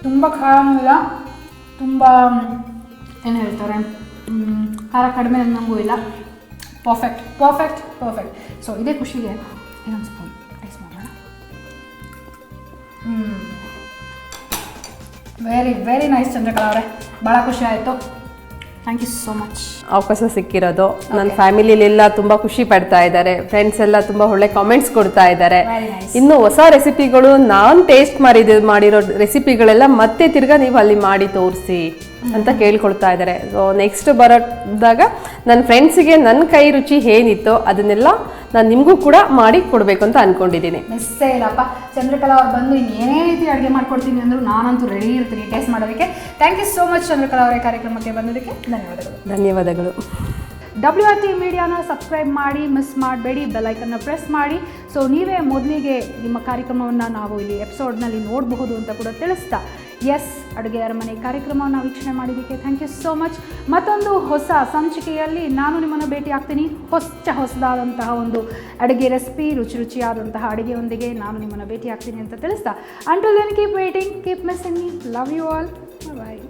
Speaker 1: ತುಂಬ ಖಾರನೂ ಇಲ್ಲ, ತುಂಬ ಏನು ಹೇಳ್ತಾರೆ ಖಾರ ಕಡಿಮೆ ಅನ್ನಂಗೂ ಇಲ್ಲ. Perfect perfect perfect. ಸೊ ಇದೇ ಖುಷಿಗೆ ಇನ್ನೊಂದು ಸ್ಪೂನ್ ಟೇಸ್ಟ್ ಮಾಡೋಣ. ವೆರಿ ನೈಸ್ ಚಂದ್ರಕಲಾ ಅವರೇ, ಭಾಳ ಖುಷಿ ಆಯಿತು. Thank you so much.
Speaker 2: ಅವಕಾಶ ಸಿಕ್ಕಿರೋದು. ನನ್ನ ಫ್ಯಾಮಿಲಿಲೆಲ್ಲ ತುಂಬ ಖುಷಿ ಪಡ್ತಾ ಇದ್ದಾರೆ. ಫ್ರೆಂಡ್ಸ್ ಎಲ್ಲ ತುಂಬ ಒಳ್ಳೆ ಕಾಮೆಂಟ್ಸ್ ಕೊಡ್ತಾ ಇದ್ದಾರೆ. ಇನ್ನು ಹೊಸ ರೆಸಿಪಿಗಳು, ನಾನು ಟೇಸ್ಟ್ ಮಾಡಿರೋ ರೆಸಿಪಿಗಳೆಲ್ಲ ಮತ್ತೆ ತಿರ್ಗಾ ನೀವು ಅಲ್ಲಿ ಮಾಡಿ ತೋರಿಸಿ ಅಂತ ಕೇಳ್ಕೊಳ್ತಾ ಇದ್ದಾರೆ. ಸೊ ನೆಕ್ಸ್ಟ್ ಬರೋದಾಗ ನನ್ನ ಫ್ರೆಂಡ್ಸಿಗೆ ನನ್ನ ಕೈ ರುಚಿ ಏನಿತ್ತೋ ಅದನ್ನೆಲ್ಲ ನಾನು ನಿಮಗೂ ಕೂಡ ಮಾಡಿ ಕೊಡಬೇಕು ಅಂತ ಅಂದ್ಕೊಂಡಿದ್ದೀನಿ.
Speaker 1: ಮಿಸ್ಸೇ ಇಲ್ಲಪ್ಪ. ಚಂದ್ರಕಲಾ ಅವ್ರು ಬಂದು ಇನ್ನೇನೇ ರೀತಿ ಅಡುಗೆ ಮಾಡ್ಕೊಡ್ತೀನಿ ಅಂದರು ನಾನಂತೂ ರೆಡಿ ಇರ್ತೀನಿ ಟೇಸ್ಟ್ ಮಾಡೋದಕ್ಕೆ. Thank you so much Chandrakala ಅವರೇ, ಕಾರ್ಯಕ್ರಮಕ್ಕೆ ಬಂದೋದಕ್ಕೆ ಧನ್ಯವಾದಗಳು.
Speaker 2: ಧನ್ಯವಾದಗಳು.
Speaker 1: WRT ಮೀಡಿಯಾನ ಸಬ್ಸ್ಕ್ರೈಬ್ ಮಾಡಿ, ಮಿಸ್ ಮಾಡಬೇಡಿ, ಬೆಲ್ಲೈಕನ್ನ ಪ್ರೆಸ್ ಮಾಡಿ. ಸೊ ನೀವೇ ಮೊದಲಿಗೆ ನಿಮ್ಮ ಕಾರ್ಯಕ್ರಮವನ್ನು ನಾವು ಇಲ್ಲಿ ಎಪಿಸೋಡ್ನಲ್ಲಿ ನೋಡಬಹುದು ಅಂತ ಕೂಡ ತಿಳಿಸ್ತಾ, ಎಸ್ ಅಡುಗೆ ಅರಮನೆ ಕಾರ್ಯಕ್ರಮವನ್ನು ವೀಕ್ಷಣೆ ಮಾಡಿದ್ದಕ್ಕೆ ಥ್ಯಾಂಕ್ ಯು ಸೋ ಮಚ್. ಮತ್ತೊಂದು ಹೊಸ ಸಂಚಿಕೆಯಲ್ಲಿ ನಾನು ನಿಮ್ಮನ್ನು ಭೇಟಿ ಆಗ್ತೀನಿ. ಹೊಸದಾದಂತಹ ಒಂದು ಅಡುಗೆ ರೆಸಿಪಿ, ರುಚಿಯಾದಂತಹ ಅಡುಗೆಯೊಂದಿಗೆ ನಾನು ನಿಮ್ಮನ್ನು ಭೇಟಿ ಆಗ್ತೀನಿ ಅಂತ ತಿಳಿಸ್ತಾ, until then keep waiting, keep missing me, love you all, bye.